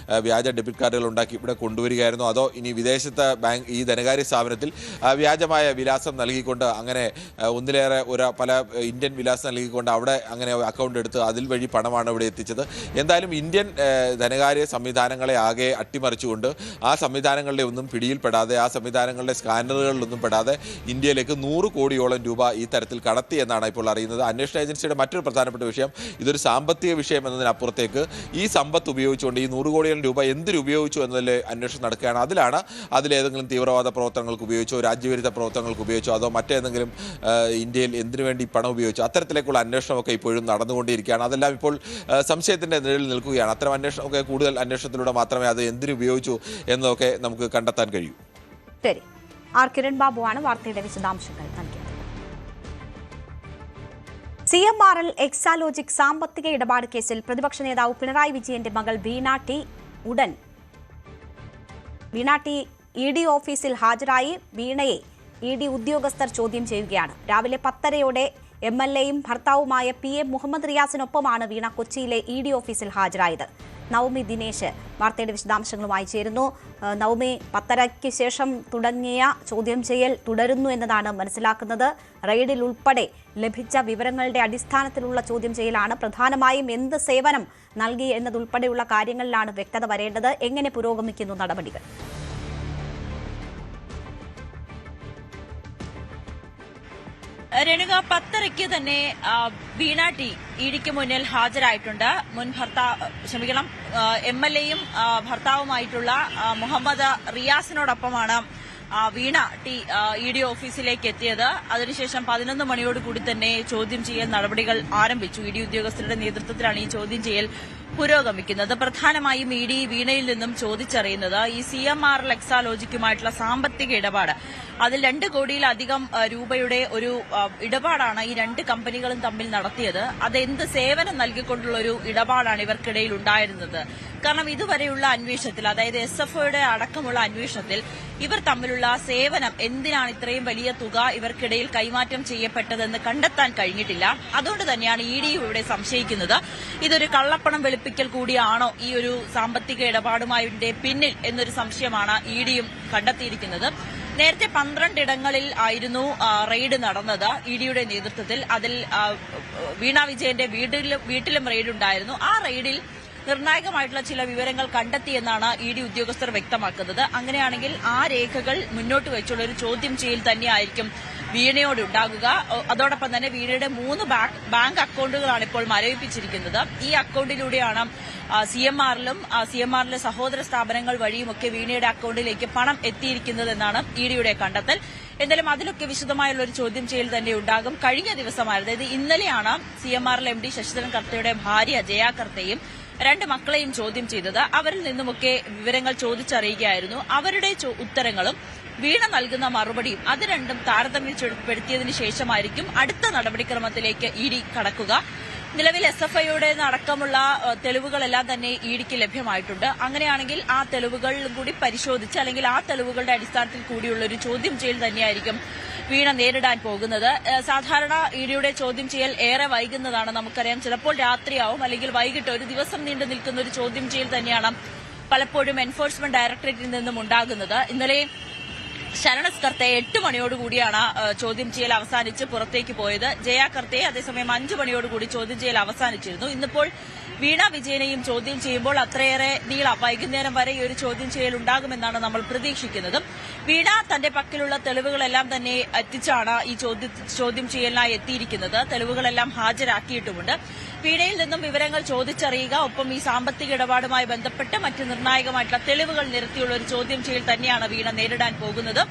വ്യാജ ഡെബിറ്റ് കാർഡുകൾ ഉണ്ടാക്കി ഇവിടെ കൊണ്ടുവരികയായിരുന്നു? അതോ ഇനി വിദേശത്തെ ബാങ്ക് ഈ ധനകാര്യ സ്ഥാപനത്തിൽ വ്യാജമായ വിലാസം നൽകിക്കൊണ്ട് അങ്ങനെ ഒന്നിലേറെ പല ഇന്ത്യൻ വിലാസം നൽകിക്കൊണ്ട് അവിടെ അങ്ങനെ അക്കൗണ്ട് എടുത്ത് അതിൽ വഴി പണമാണ് ഇവിടെ എത്തിച്ചത്? എന്തായാലും ഇന്ത്യൻ ധനകാര്യ സംവിധാനങ്ങളെ ആകെ അട്ടിമറിച്ചുകൊണ്ട് ആ സംവിധാനങ്ങളുടെ ഒന്നും പിടിയിൽപ്പെടാതെ ആ സംവിധാനങ്ങളുടെ സ്കാനറുകളിലൊന്നും പെടാതെ ഇന്ത്യയിലേക്ക് 100 കോടിയോളം രൂപ ഈ തരത്തിൽ കടത്തി എന്നാണ് ഇപ്പോൾ അറിയുന്നത്. അന്വേഷണ ഏജൻസിയുടെ മറ്റൊരു പ്രധാനപ്പെട്ട വിഷയം ഇതൊരു സാമ്പത്തിക വിഷയം എന്നതിനപ്പുറത്തേക്ക് ഈ സമ്പത്ത് ഉപയോഗിച്ചുകൊണ്ട് ഈ 100 കോടിയോളം രൂപ എന്തിനു ഉപയോഗിച്ചു എന്നതിൽ അന്വേഷണം നടക്കുകയാണ്. അതിലേതെങ്കിലും തീവ്രവാദ പ്രവർത്തനങ്ങൾക്ക് ഉപയോഗിച്ചോ, രാജ്യവിരുദ്ധ പ്രവർത്തനങ്ങൾക്ക് ഉപയോഗിച്ചോ, അതോ മറ്റേതെങ്കിലും ഇന്ത്യയിൽ എന്തിനു വേണ്ടി പണം ഉപയോഗിച്ചോ, അത്തരത്തിലേക്കുള്ള അന്വേഷണമൊക്കെ ഇപ്പോഴും നടന്നുകൊണ്ടിരിക്കുകയാണ്. അതെല്ലാം ഇപ്പോൾ സംശയത്തിൻ്റെ നിഴലിൽ നിൽക്കുകയാണ്. അത്തരം അന്വേഷണമൊക്കെ കൂടുതൽ അന്വേഷണത്തിലൂടെ മാത്രമേ അത് എന്തിനു ഉപയോഗിച്ചു എന്നതൊക്കെ നമുക്ക് കണ്ടെത്താൻ കഴിയൂ. ശരി, ആർ കിരൺ ബാബുവാണ് വാർത്തയുടെ വിശദാംശങ്ങൾ നൽകിയത്. CMRL എക്സാലോജിക് സാമ്പത്തിക ഇടപാട് കേസിൽ പ്രതിപക്ഷ നേതാവ് പിണറായി വിജയന്റെ മകൾ വീണ ടി ED ഓഫീസിൽ ഹാജരായി. വീണയെ ED ഉദ്യോഗസ്ഥർ ചോദ്യം ചെയ്യുകയാണ്. രാവിലെ 10:30 MLAയും ഭർത്താവുമായ PM മുഹമ്മദ് റിയാസിനൊപ്പമാണ് വീണ കൊച്ചിയിലെ ED ഓഫീസിൽ ഹാജരായത്. നവമി ദിനേശ് വാർത്തയുടെ വിശദാംശങ്ങളുമായി ചേരുന്നു. നവമി, 10:30 ശേഷം തുടങ്ങിയ ചോദ്യം ചെയ്യൽ തുടരുന്നു എന്നതാണ് മനസ്സിലാക്കുന്നത്. റെയ്ഡിൽ ഉൾപ്പെടെ ലഭിച്ച വിവരങ്ങളുടെ അടിസ്ഥാനത്തിലുള്ള ചോദ്യം ചെയ്യലാണ്. പ്രധാനമായും എന്ത് സേവനം നൽകി എന്നതുൾപ്പെടെയുള്ള കാര്യങ്ങളിലാണ് വ്യക്തത വരേണ്ടത്. എങ്ങനെ പുരോഗമിക്കുന്നു നടപടികൾ? രേണുക, 10:30 തന്നെ വീണ ടി ഇഡിക്ക് മുന്നിൽ ഹാജരായിട്ടുണ്ട്. മുൻ MLAയും ഭർത്താവുമായിട്ടുള്ള മുഹമ്മദ് റിയാസിനോടൊപ്പമാണ് വീണ ടി ED ഓഫീസിലേക്ക് എത്തിയത്. അതിനുശേഷം 11 മണിയോടുകൂടി തന്നെ ചോദ്യം ചെയ്യൽ നടപടികൾ ആരംഭിച്ചു. ED ഉദ്യോഗസ്ഥരുടെ നേതൃത്വത്തിലാണ് ഈ ചോദ്യം ചെയ്യൽ പുരോഗമിക്കുന്നത്. പ്രധാനമായും ED വീണയിൽ നിന്നും ചോദിച്ചറിയുന്നത് ഈ CMRL എക്സാലോജിക്കുമായിട്ടുള്ള സാമ്പത്തിക ഇടപാട്, അതിൽ 2 കോടിയിലധികം രൂപയുടെ ഒരു ഇടപാടാണ് ഈ 2 കമ്പനികളും തമ്മിൽ നടത്തിയത്. അതെന്ത് സേവനം നൽകിക്കൊണ്ടുള്ള ഒരു ഇടപാടാണ് ഇവർക്കിടയിൽ ഉണ്ടായിരുന്നത്? കാരണം ഇതുവരെയുള്ള അന്വേഷണത്തിൽ, അതായത് SFOയുടെ അടക്കമുള്ള അന്വേഷണത്തിൽ ഇവർ തമ്മിലുള്ള സേവനം, എന്തിനാണ് ഇത്രയും വലിയ തുക ഇവർക്കിടയിൽ കൈമാറ്റം ചെയ്യപ്പെട്ടതെന്ന് കണ്ടെത്താൻ കഴിഞ്ഞിട്ടില്ല. അതുകൊണ്ട് തന്നെയാണ് ED ഇവിടെ സംശയിക്കുന്നത് ഇതൊരു കള്ളപ്പണം വെളുപ്പിക്കൽ കൂടിയാണോ ഈ ഒരു സാമ്പത്തിക ഇടപാടുമായി പിന്നിൽ എന്നൊരു സംശയമാണ് EDയും കണ്ടെത്തിയിരിക്കുന്നത്. നേരത്തെ 12 ഇടങ്ങളിൽ ആയിരുന്നു റെയ്ഡ് നടന്നത് EDയുടെ നേതൃത്വത്തിൽ. അതിൽ വീണ വിജയന്റെ വീട്ടിലും റെയ്ഡ് ഉണ്ടായിരുന്നു. ആ റെയ്ഡിൽ നിർണായകമായിട്ടുള്ള ചില വിവരങ്ങൾ കണ്ടെത്തിയെന്നാണ് ED ഉദ്യോഗസ്ഥർ വ്യക്തമാക്കുന്നത്. അങ്ങനെയാണെങ്കിൽ ആ രേഖകൾ മുന്നോട്ട് വെച്ചുള്ള ഒരു ചോദ്യം ചെയ്യൽ തന്നെയായിരിക്കും വീണയോട് ഉണ്ടാകുക. അതോടൊപ്പം തന്നെ വീണയുടെ 3 ബാങ്ക് അക്കൌണ്ടുകളാണ് ഇപ്പോൾ മരവിപ്പിച്ചിരിക്കുന്നത്. ഈ അക്കൌണ്ടിലൂടെയാണ് CMRLും CMRLിലെ സഹോദര സ്ഥാപനങ്ങൾ വഴിയുമൊക്കെ വീണയുടെ അക്കൌണ്ടിലേക്ക് പണം എത്തിയിരിക്കുന്നതെന്നാണ് EDയുടെ കണ്ടെത്തൽ. എന്തായാലും അതിലൊക്കെ വിശദമായുള്ള ഒരു ചോദ്യം ചെയ്യൽ തന്നെ ഉണ്ടാകും. കഴിഞ്ഞ ദിവസമായിരുന്നു, അതായത് ഇന്നലെയാണ് CMRL MD ശശിധരൻ കർത്തയുടെ ഭാര്യ ജയ കർത്തയും 2 മക്കളെയും ചോദ്യം ചെയ്തത്. അവരിൽ നിന്നുമൊക്കെ വിവരങ്ങൾ ചോദിച്ചറിയുകയായിരുന്നു. അവരുടെ ഉത്തരങ്ങളും വീണ നൽകുന്ന മറുപടിയും അത് രണ്ടും താരതമ്യപ്പെടുത്തിയതിനു ശേഷമായിരിക്കും അടുത്ത നടപടിക്രമത്തിലേക്ക് ED കടക്കുക. നിലവിൽ SFIയുടെ അടക്കമുള്ള തെളിവുകളെല്ലാം തന്നെ EDക്ക് ലഭ്യമായിട്ടുണ്ട്. അങ്ങനെയാണെങ്കിൽ ആ തെളിവുകൾ കൂടി പരിശോധിച്ച്, അല്ലെങ്കിൽ ആ തെളിവുകളുടെ അടിസ്ഥാനത്തിൽ കൂടിയുള്ള ഒരു ചോദ്യം ചെയ്യൽ തന്നെയായിരിക്കും വീണ നേരിടാൻ പോകുന്നത്. സാധാരണ EDയുടെ ചോദ്യം ചെയ്യൽ ഏറെ വൈകുന്നതാണ്, നമുക്കറിയാം. ചിലപ്പോൾ രാത്രിയാവും, അല്ലെങ്കിൽ വൈകിട്ട് ഒരു ദിവസം നീണ്ടു നിൽക്കുന്ന ഒരു ചോദ്യം ചെയ്യൽ തന്നെയാണ് പലപ്പോഴും എൻഫോഴ്സ്മെന്റ് ഡയറക്ടറേറ്റിൽ നിന്നും ഉണ്ടാകുന്നത്. ഇന്നലെ ശരണസ് കർത്തയെ 8 മണിയോടുകൂടിയാണ് ചോദ്യം ചെയ്യൽ അവസാനിച്ച് പുറത്തേക്ക് പോയത്. ജയ കർത്തയെ അതേസമയം 5 മണിയോടുകൂടി ചോദ്യം ചെയ്യൽ അവസാനിച്ചിരുന്നു. ഇന്നിപ്പോൾ വീണ വിജയനെയും ചോദ്യം ചെയ്യുമ്പോൾ അത്രയേറെ നീളം വൈകുന്നേരം വരെ ഈ ഒരു ചോദ്യം ചെയ്യൽ ഉണ്ടാകുമെന്നാണ് നമ്മൾ പ്രതീക്ഷിക്കുന്നത്. വീണ തന്റെ പക്കലുള്ള തെളിവുകളെല്ലാം തന്നെ എത്തിച്ചാണ് ഈ ചോദ്യം ചെയ്യലിനായി എത്തിയിരിക്കുന്നത്. തെളിവുകളെല്ലാം ഹാജരാക്കിയിട്ടുമുണ്ട്. വീണയിൽ നിന്നും വിവരങ്ങൾ ചോദിച്ചറിയുക, ഒപ്പം ഈ സാമ്പത്തിക ഇടപാടുമായി ബന്ധപ്പെട്ട് മറ്റ് നിർണായകമായിട്ടുള്ള തെളിവുകൾ നിരത്തിയുള്ള ഒരു ചോദ്യം ചെയ്യൽ തന്നെയാണ് വീണ നേരിടാൻ പോകുന്നത്.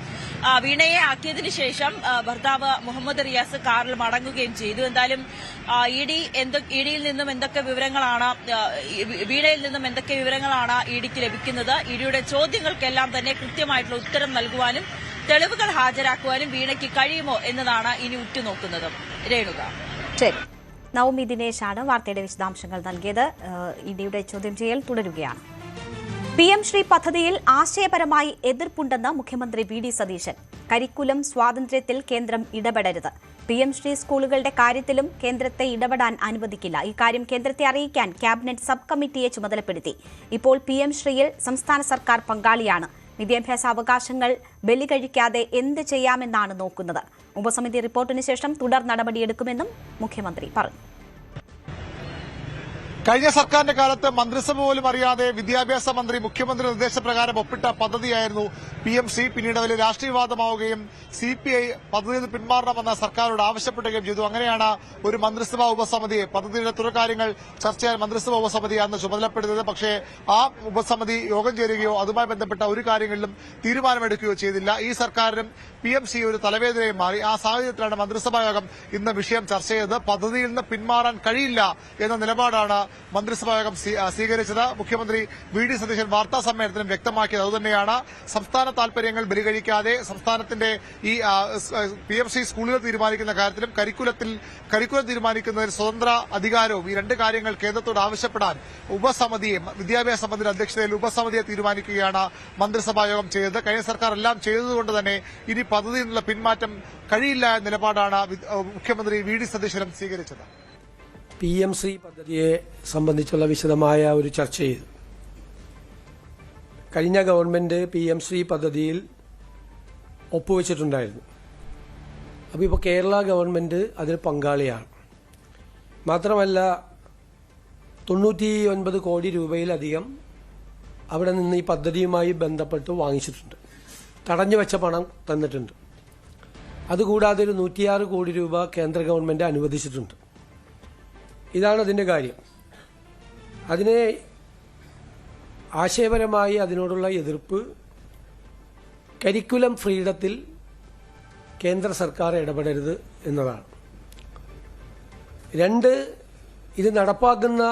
വീണയെ ആക്കിയതിനു ശേഷം ഭർത്താവ് മുഹമ്മദ് റിയാസ് കാറിൽ മടങ്ങുകയും ചെയ്തു. എന്തായാലും ഇഡിയിൽ നിന്നും എന്തൊക്കെ വിവരങ്ങളാണ് വീണയിൽ നിന്നും എന്തൊക്കെ വിവരങ്ങളാണ് ഇഡിക്ക് ലഭിക്കുന്നത്, ഇഡിയുടെ ചോദ്യങ്ങൾക്കെല്ലാം തന്നെ കൃത്യമായിട്ടുള്ള ഉത്തരം നൽകുവാനും തെളിവുകൾ ഹാജരാക്കുവാനും വീണയ്ക്ക് കഴിയുമോ എന്നതാണ് ഇനി ഉറ്റുനോക്കുന്നത്. രേണുക. ശരി, നവമി ദിനേശാണ് വാർത്തയുടെ വിശദാംശങ്ങൾ നൽകിയത്. ഇഡിയുടെ ചോദ്യം ചെയ്യൽ തുടരുകയാണ്. PM ശ്രീ പദ്ധതിയിൽ ആശയപരമായി എതിർപ്പുണ്ടെന്ന് മുഖ്യമന്ത്രി VD സതീശൻ. കരിക്കുലം സ്വാതന്ത്ര്യത്തിൽ കേന്ദ്രം ഇടപെടരുത്. PM ശ്രീ സ്കൂളുകളുടെ കാര്യത്തിലും കേന്ദ്രത്തെ ഇടപെടാൻ അനുവദിക്കില്ല. ഇക്കാര്യം കേന്ദ്രത്തെ അറിയിക്കാൻ ക്യാബിനറ്റ് സബ് കമ്മിറ്റിയെ ചുമതലപ്പെടുത്തി. ഇപ്പോൾ PM ശ്രീയിൽ സംസ്ഥാന സർക്കാർ പങ്കാളിയാണ്. വിദ്യാഭ്യാസ അവകാശങ്ങൾ ബലികഴിക്കാതെ എന്ത് ചെയ്യാമെന്നാണ് നോക്കുന്നത്. ഉപസമിതി റിപ്പോർട്ടിന് ശേഷം തുടർ നടപടിയെടുക്കുമെന്നും മുഖ്യമന്ത്രി പറഞ്ഞു. കഴിഞ്ഞ സർക്കാരിന്റെ കാലത്ത് മന്ത്രിസഭ പോലും അറിയാതെ വിദ്യാഭ്യാസ മന്ത്രി മുഖ്യമന്ത്രി നിർദ്ദേശപ്രകാരം ഒപ്പിട്ട പദ്ധതിയായിരുന്നു PMC. പിന്നീട് വലിയ രാഷ്ട്രീയവാദമാവുകയും CPI പദ്ധതിയിൽ പിന്മാറണമെന്ന സർക്കാരോട് ആവശ്യപ്പെടുകയും ചെയ്തു. അങ്ങനെയാണ് ഒരു മന്ത്രിസഭാ ഉപസമിതിയെ പദ്ധതിയുടെ തുടർകാര്യങ്ങൾ ചർച്ച ചെയ്യാൻ മന്ത്രിസഭാ ഉപസമിതിയെ അന്ന് ചുമതലപ്പെടുത്തിയത്. പക്ഷേ ആ ഉപസമിതി യോഗം ചേരുകയോ അതുമായി ബന്ധപ്പെട്ട ഒരു കാര്യങ്ങളിലും തീരുമാനമെടുക്കുകയോ ചെയ്തില്ല. ഈ സർക്കാരിനും PMC ഒരു തലവേദനയും മാറി. ആ സാഹചര്യത്തിലാണ് മന്ത്രിസഭാ യോഗം ഇന്ന് വിഷയം ചർച്ച ചെയ്തത്. പദ്ധതിയിൽ നിന്ന് പിന്മാറാൻ കഴിയില്ല എന്ന നിലപാടാണ് മന്ത്രിസഭായോഗം സ്വീകരിച്ചത്. മുഖ്യമന്ത്രി VD സതീശൻ വാർത്താ സമ്മേളനത്തിലും വ്യക്തമാക്കിയത് അതുതന്നെയാണ്. സംസ്ഥാന താൽപര്യങ്ങൾ ബലികഴിക്കാതെ സംസ്ഥാനത്തിന്റെ ഈ PMC സ്കൂളുകൾ തീരുമാനിക്കുന്ന കാര്യത്തിലും കരിക്കുലം തീരുമാനിക്കുന്നതിൽ സ്വതന്ത്ര അധികാരവും ഈ രണ്ട് കാര്യങ്ങൾ കേന്ദ്രത്തോട് ആവശ്യപ്പെടാൻ ഉപസമിതിയെ വിദ്യാഭ്യാസ മന്ത്രിയുടെ അധ്യക്ഷതയിൽ ഉപസമിതിയെ തീരുമാനിക്കുകയാണ് മന്ത്രിസഭായോഗം ചെയ്തത്. കഴിഞ്ഞ സർക്കാർ എല്ലാം ചെയ്തതുകൊണ്ട് തന്നെ ഇനി പദ്ധതിയിൽ നിന്നുള്ള പിന്മാറ്റം കഴിയില്ല എന്ന നിലപാടാണ് മുഖ്യമന്ത്രി VD സതീശനും സ്വീകരിച്ചത്. PMC പദ്ധതിയെ സംബന്ധിച്ചുള്ള വിശദമായ ഒരു ചർച്ച ചെയ്തു. കഴിഞ്ഞ ഗവൺമെന്റ് PMC പദ്ധതിയിൽ ഒപ്പുവെച്ചിട്ടുണ്ടായിരുന്നു. അപ്പോൾ ഇപ്പോൾ കേരള ഗവൺമെന്റ് അതിൽ പങ്കാളിയാണ്. മാത്രമല്ല 99 കോടി രൂപയിലധികം അവിടെ നിന്ന് ഈ പദ്ധതിയുമായി ബന്ധപ്പെട്ട് വാങ്ങിച്ചിട്ടുണ്ട്. തടഞ്ഞു വെച്ച പണം തന്നിട്ടുണ്ട്. അതുകൂടാതെ ഒരു 106 കോടി രൂപ കേന്ദ്ര ഗവൺമെന്റ് അനുവദിച്ചിട്ടുണ്ട്. ഇതാണ് അതിന്റെ കാര്യം. അതിനെ ആശയപരമായി അതിനോടുള്ള എതിർപ്പ് കരിക്കുലം ഫ്രീഡത്തിൽ കേന്ദ്ര സർക്കാർ ഇടപെടരുത് എന്നതാണ്. 2, ഇത് നടപ്പാക്കുന്ന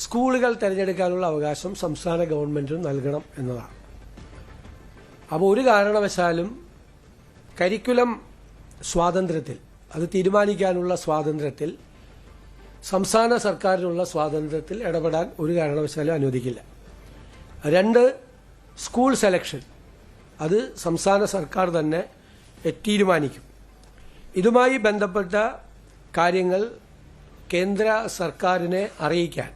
സ്കൂളുകൾ തിരഞ്ഞെടുക്കാനുള്ള അവകാശം സംസ്ഥാന ഗവൺമെന്റിന് നൽകണം എന്നതാണ്. അപ്പോൾ ഒരു കാരണവശാലും കരിക്കുലം സ്വാതന്ത്ര്യത്തിൽ അത് തീരുമാനിക്കാനുള്ള സ്വാതന്ത്ര്യത്തിൽ സംസ്ഥാന സർക്കാരിനുള്ള സ്വാതന്ത്ര്യത്തിൽ ഇടപെടാൻ ഒരു കാരണവശാലും അനുവദിക്കില്ല. 2, സ്കൂൾ സെലക്ഷൻ അത് സംസ്ഥാന സർക്കാർ തന്നെ തീരുമാനിക്കും. ഇതുമായി ബന്ധപ്പെട്ട കാര്യങ്ങൾ കേന്ദ്ര സർക്കാരിനെ അറിയിക്കാൻ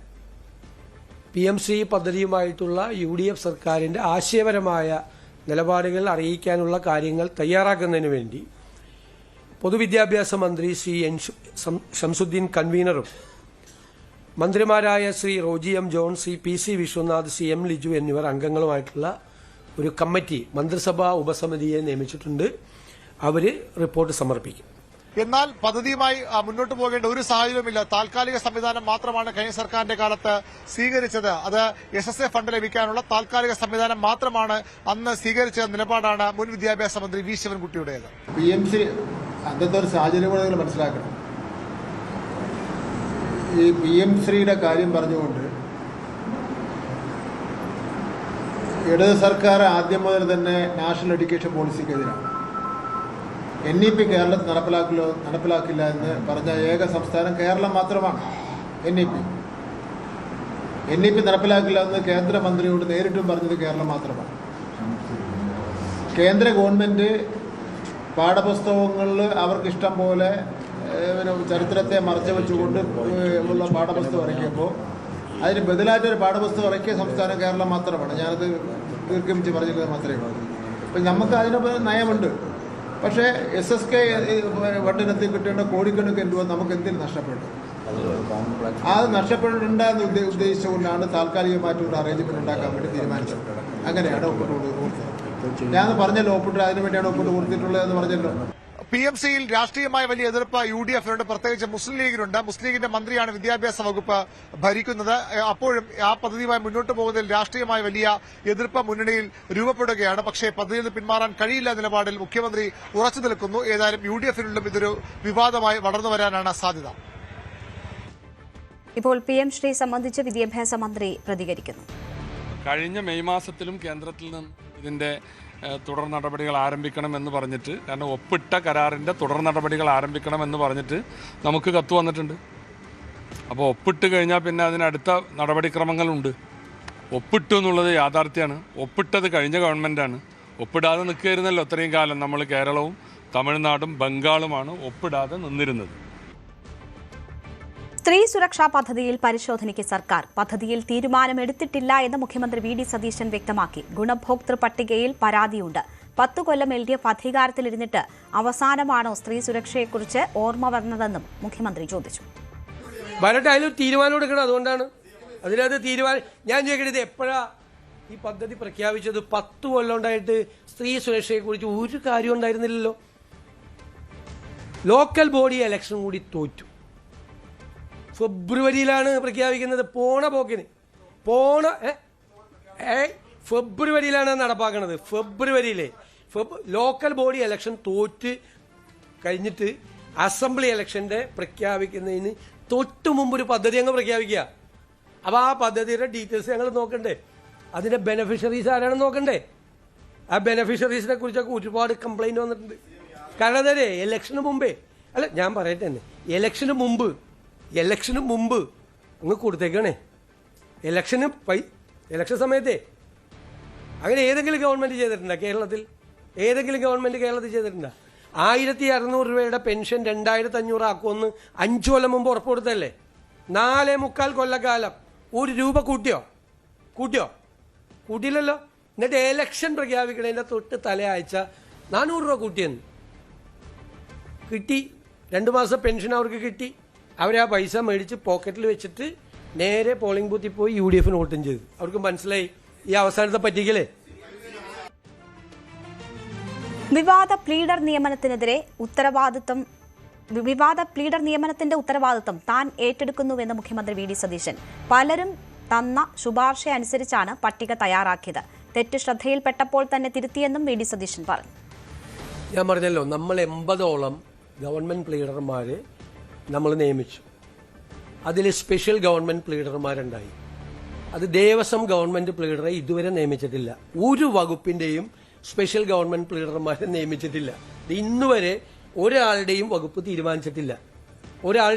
PMC പദ്ധതിയുമായിട്ടുള്ള UDF സർക്കാരിന്റെ ആശയപരമായ നിലപാടുകൾ അറിയിക്കാനുള്ള കാര്യങ്ങൾ തയ്യാറാക്കുന്നതിന് വേണ്ടി പൊതുവിദ്യാഭ്യാസ മന്ത്രി ശ്രീ ഷംസുദ്ദീൻ കൺവീനറും മന്ത്രിമാരായ Shri Roji M. John, Shri PC Vishwanath, Shri M. Liju എന്നിവർ അംഗങ്ങളുമായിട്ടുള്ള ഒരു കമ്മിറ്റി മന്ത്രിസഭാ ഉപസമിതിയെ നിയമിച്ചിട്ടുണ്ട്. അവർ റിപ്പോർട്ട് സമർപ്പിക്കും. എന്നാൽ പദ്ധതിയുമായി മുന്നോട്ട് പോകേണ്ട ഒരു സാഹചര്യവുമില്ല. താൽക്കാലിക സംവിധാനം മാത്രമാണ് കഴിഞ്ഞ സർക്കാരിന്റെ കാലത്ത് സ്വീകരിച്ചത്. അത് SSA ഫണ്ട് ലഭിക്കാനുള്ള താൽക്കാലിക സംവിധാനം മാത്രമാണ് അന്ന് സ്വീകരിച്ച നിലപാടാണ് മുൻ വിദ്യാഭ്യാസ മന്ത്രി V. ശിവൻകുട്ടിയുടേത്. PMC അന്നത്തെ ഒരു സാഹചര്യം കൂടെ നിങ്ങൾ മനസ്സിലാക്കണം. ഈ PMCയുടെ കാര്യം പറഞ്ഞുകൊണ്ട് ഇടത് സർക്കാർ ആദ്യം മുതൽ തന്നെ നാഷണൽ എഡ്യൂക്കേഷൻ പോളിസിക്കെതിരാണ്. NEP കേരളത്തിൽ നടപ്പിലാക്കില്ല എന്ന് പറഞ്ഞ ഏക സംസ്ഥാനം കേരളം മാത്രമാണ്. NEP നടപ്പിലാക്കില്ല എന്ന് കേന്ദ്രമന്ത്രിയോട് നേരിട്ടും പറഞ്ഞത് കേരളം മാത്രമാണ്. കേന്ദ്ര ഗവൺമെന്റ് പാഠപുസ്തകങ്ങളിൽ അവർക്കിഷ്ടം പോലെ ചരിത്രത്തെ മറച്ചു വെച്ചുകൊണ്ട് ഉള്ള പാഠപുസ്തകം ഇറക്കിയപ്പോൾ അതിന് ബദലായിട്ടൊരു പാഠപുസ്തകം ഇറക്കിയ സംസ്ഥാനം കേരളം മാത്രമാണ്. ഞാനത് ദീർഘിപ്പിച്ച് പറഞ്ഞിട്ട് മാത്രമേ ഉള്ളൂ. അപ്പം നമുക്ക് അതിന് നയമുണ്ട്. പക്ഷേ SSK വണ്ടിനത്തിൽ കിട്ടേണ്ട കോടിക്കണക്കിന് രൂപ നമുക്ക് എന്തിന് നഷ്ടപ്പെട്ടു? അത് നഷ്ടപ്പെടേണ്ടെന്ന് ഉദ്ദേശിച്ചുകൊണ്ടാണ് താൽക്കാലികമായിട്ട് ഒരു അറേഞ്ച്മെന്റ് ഉണ്ടാക്കാൻ വേണ്ടി തീരുമാനിച്ചത്. അങ്ങനെയാണ് ഒപ്പിട്ട് കൊടുത്തത്. ഞാൻ പറഞ്ഞല്ലോ, ഒപ്പിട്ട് അതിനു വേണ്ടിയാണ് ഒപ്പിട്ട് കൊടുത്തിട്ടുള്ളത് എന്ന് പറഞ്ഞല്ലോ. PMCയിൽ രാഷ്ട്രീയമായ വലിയ എതിർപ്പ് UDF-നുണ്ട്, പ്രത്യേകിച്ച് മുസ്ലിം ലീഗിനുണ്ട്. മുസ്ലിം ലീഗിന്റെ മന്ത്രിയാണ് വിദ്യാഭ്യാസ വകുപ്പ് ഭരിക്കുന്നത്. അപ്പോഴും ആ പദ്ധതിയുമായി മുന്നോട്ട് പോകുന്നതിൽ രാഷ്ട്രീയമായ വലിയ എതിർപ്പ് മുന്നണിയിൽ രൂപപ്പെടുകയാണ്. പക്ഷേ പദ്ധതിയിൽ നിന്ന് പിന്മാറാൻ കഴിയില്ല നിലപാടിൽ മുഖ്യമന്ത്രി ഉറച്ചു നിൽക്കുന്നു. ഏതായാലും UDF-നുള്ളിലും ഇതൊരു വിവാദമായി വളർന്നു വരാനാണ് സാധ്യത. ഇപ്പോൾ PM ശ്രീ സംബന്ധിച്ച് വിദ്യാഭ്യാസ മന്ത്രി പ്രതികരിക്കുന്നു. കഴിഞ്ഞ മെയ് മാസത്തിലും കേന്ദ്രത്തിൽ നിന്ന് ഇതിന്റെ തുടർ നടപടികൾ ആരംഭിക്കണമെന്ന് പറഞ്ഞിട്ട്, കാരണം ഒപ്പിട്ട കരാറിൻ്റെ തുടർ നടപടികൾ ആരംഭിക്കണമെന്ന് പറഞ്ഞിട്ട് നമുക്ക് കത്ത് വന്നിട്ടുണ്ട്. അപ്പോൾ ഒപ്പിട്ട് കഴിഞ്ഞാൽ പിന്നെ അതിനടുത്ത നടപടിക്രമങ്ങളുണ്ട്. ഒപ്പിട്ടു എന്നുള്ളത് യാഥാർത്ഥ്യമാണ്. ഒപ്പിട്ടത് കഴിഞ്ഞ ഗവൺമെൻറ്റാണ്. ഒപ്പിടാതെ നിൽക്കുകയായിരുന്നല്ലോ ഇത്രയും കാലം. നമ്മൾ കേരളവും തമിഴ്നാടും ബംഗാളുമാണ് ഒപ്പിടാതെ നിന്നിരുന്നത്. സ്ത്രീ സുരക്ഷാ പദ്ധതിയിൽ പരിശോധനയ്ക്ക് സർക്കാർ. പദ്ധതിയിൽ തീരുമാനമെടുത്തിട്ടില്ല എന്ന് മുഖ്യമന്ത്രി VD സതീശൻ വ്യക്തമാക്കി. ഗുണഭോക്തൃ പട്ടികയിൽ പരാതിയുണ്ട്. 10 കൊല്ലം LDF അധികാരത്തിലിരുന്നിട്ട് അവസാനമാണോ സ്ത്രീ സുരക്ഷയെക്കുറിച്ച് ഓർമ്മ വന്നതെന്നും മുഖ്യമന്ത്രി ചോദിച്ചു. വരട്ടെ, അതിൽ തീരുമാനം എടുക്കണം. അതുകൊണ്ടാണ് അതിനകത്ത് തീരുമാനം. ഞാൻ ചോദിക്കരുത്, എപ്പോഴാ ഈ പദ്ധതി പ്രഖ്യാപിച്ചത്? 10 കൊല്ലം ഉണ്ടായിട്ട് സ്ത്രീ സുരക്ഷയെക്കുറിച്ച് ഒരു കാര്യം ഉണ്ടായിരുന്നില്ലല്ലോ. ലോക്കൽ ബോഡി ഇലക്ഷൻ കൂടി തോറ്റു. ഫെബ്രുവരിയിലാണ് പ്രഖ്യാപിക്കുന്നത്. പോണ പോക്കിന് ഫെബ്രുവരിയിലാണ് നടപ്പാക്കുന്നത്. ഫെബ്രുവരിയിലെ ലോക്കൽ ബോഡി ഇലക്ഷൻ തോറ്റ് കഴിഞ്ഞിട്ട് അസംബ്ലി ഇലക്ഷന്റെ പ്രഖ്യാപിക്കുന്നതിന് തൊട്ട് മുമ്പ് ഒരു പദ്ധതി അങ്ങ് പ്രഖ്യാപിക്കുക. അപ്പോൾ ആ പദ്ധതിയുടെ ഡീറ്റെയിൽസ് ഞങ്ങൾ നോക്കണ്ടേ? അതിന്റെ ബെനഫിഷ്യറീസ് ആരാണെന്ന് നോക്കണ്ടേ? ആ ബെനഫിഷ്യറീസിനെ കുറിച്ചൊക്കെ ഒരുപാട് കംപ്ലൈന്റ് വന്നിട്ടുണ്ട്. കാരണം അതെ, ഇലക്ഷന് മുമ്പേ അല്ല, ഞാൻ പറയട്ടെ തന്നെ, ഇലക്ഷന് മുമ്പ് അങ്ങ് കൊടുത്തേക്കണേ. ഇലക്ഷൻ സമയത്തെ അങ്ങനെ ഏതെങ്കിലും ഗവൺമെന്റ് ചെയ്തിട്ടുണ്ടോ കേരളത്തിൽ? ഏതെങ്കിലും ഗവൺമെന്റ് കേരളത്തിൽ ചെയ്തിട്ടുണ്ടോ? 1600 രൂപയുടെ പെൻഷൻ 2500 ആക്കുമെന്ന് 5 കൊല്ലം മുമ്പ് ഉറപ്പ് കൊടുത്തല്ലേ? 4.25 കൊല്ലക്കാലം 1 രൂപ കൂട്ടിയില്ലല്ലോ. എന്നിട്ട് ഇലക്ഷൻ പ്രഖ്യാപിക്കണതിന്റെ തൊട്ട് തലയാഴ്ച 400 രൂപ കൂട്ടിയെന്ന് കിട്ടി. 2 മാസം പെൻഷൻ അവർക്ക് കിട്ടി. അവരാ പൈസ മേടിച്ച് പോക്കറ്റിൽ വെച്ചിട്ട് നേരെ പോളിംഗ് ബൂത്തിൽ പോയി UDF-ന് വോട്ടും ചെയ്തു. അവർക്ക് മനസ്സിലായി ഈ അവസാനത്തെ പറ്റിക്കലേ. വിവാദ പ്ലീഡർ നിയമനത്തിന്റെ ഉത്തരവാദിത്വം താൻ ഏറ്റെടുക്കുന്നുവെന്ന് മുഖ്യമന്ത്രി VD സതീശൻ. പലരും തന്ന ശുപാർശ അനുസരിച്ചാണ് പട്ടിക തയ്യാറാക്കിയത്. തെറ്റ് ശ്രദ്ധയിൽപ്പെട്ടപ്പോൾ തന്നെ തിരുത്തിയെന്നും VD സതീശൻ പറഞ്ഞു. ഞാൻ പറഞ്ഞല്ലോ, നമ്മൾ 80ഓളം ഗവൺമെന്റ് പ്ലീഡർമാരെ നമ്മൾ നിയമിച്ചു. അതിൽ സ്പെഷ്യൽ ഗവൺമെന്റ് പ്ലീഡർമാരുണ്ടായി. അത് ദേവസ്വം ഗവൺമെന്റ് പ്ലീഡറെ ഇതുവരെ നിയമിച്ചിട്ടില്ല. ഒരു വകുപ്പിന്റെയും സ്പെഷ്യൽ ഗവൺമെന്റ് പ്ലീഡർമാരെ നിയമിച്ചിട്ടില്ല. ഇന്നുവരെ ഒരാളുടെയും വകുപ്പ് തീരുമാനിച്ചിട്ടില്ല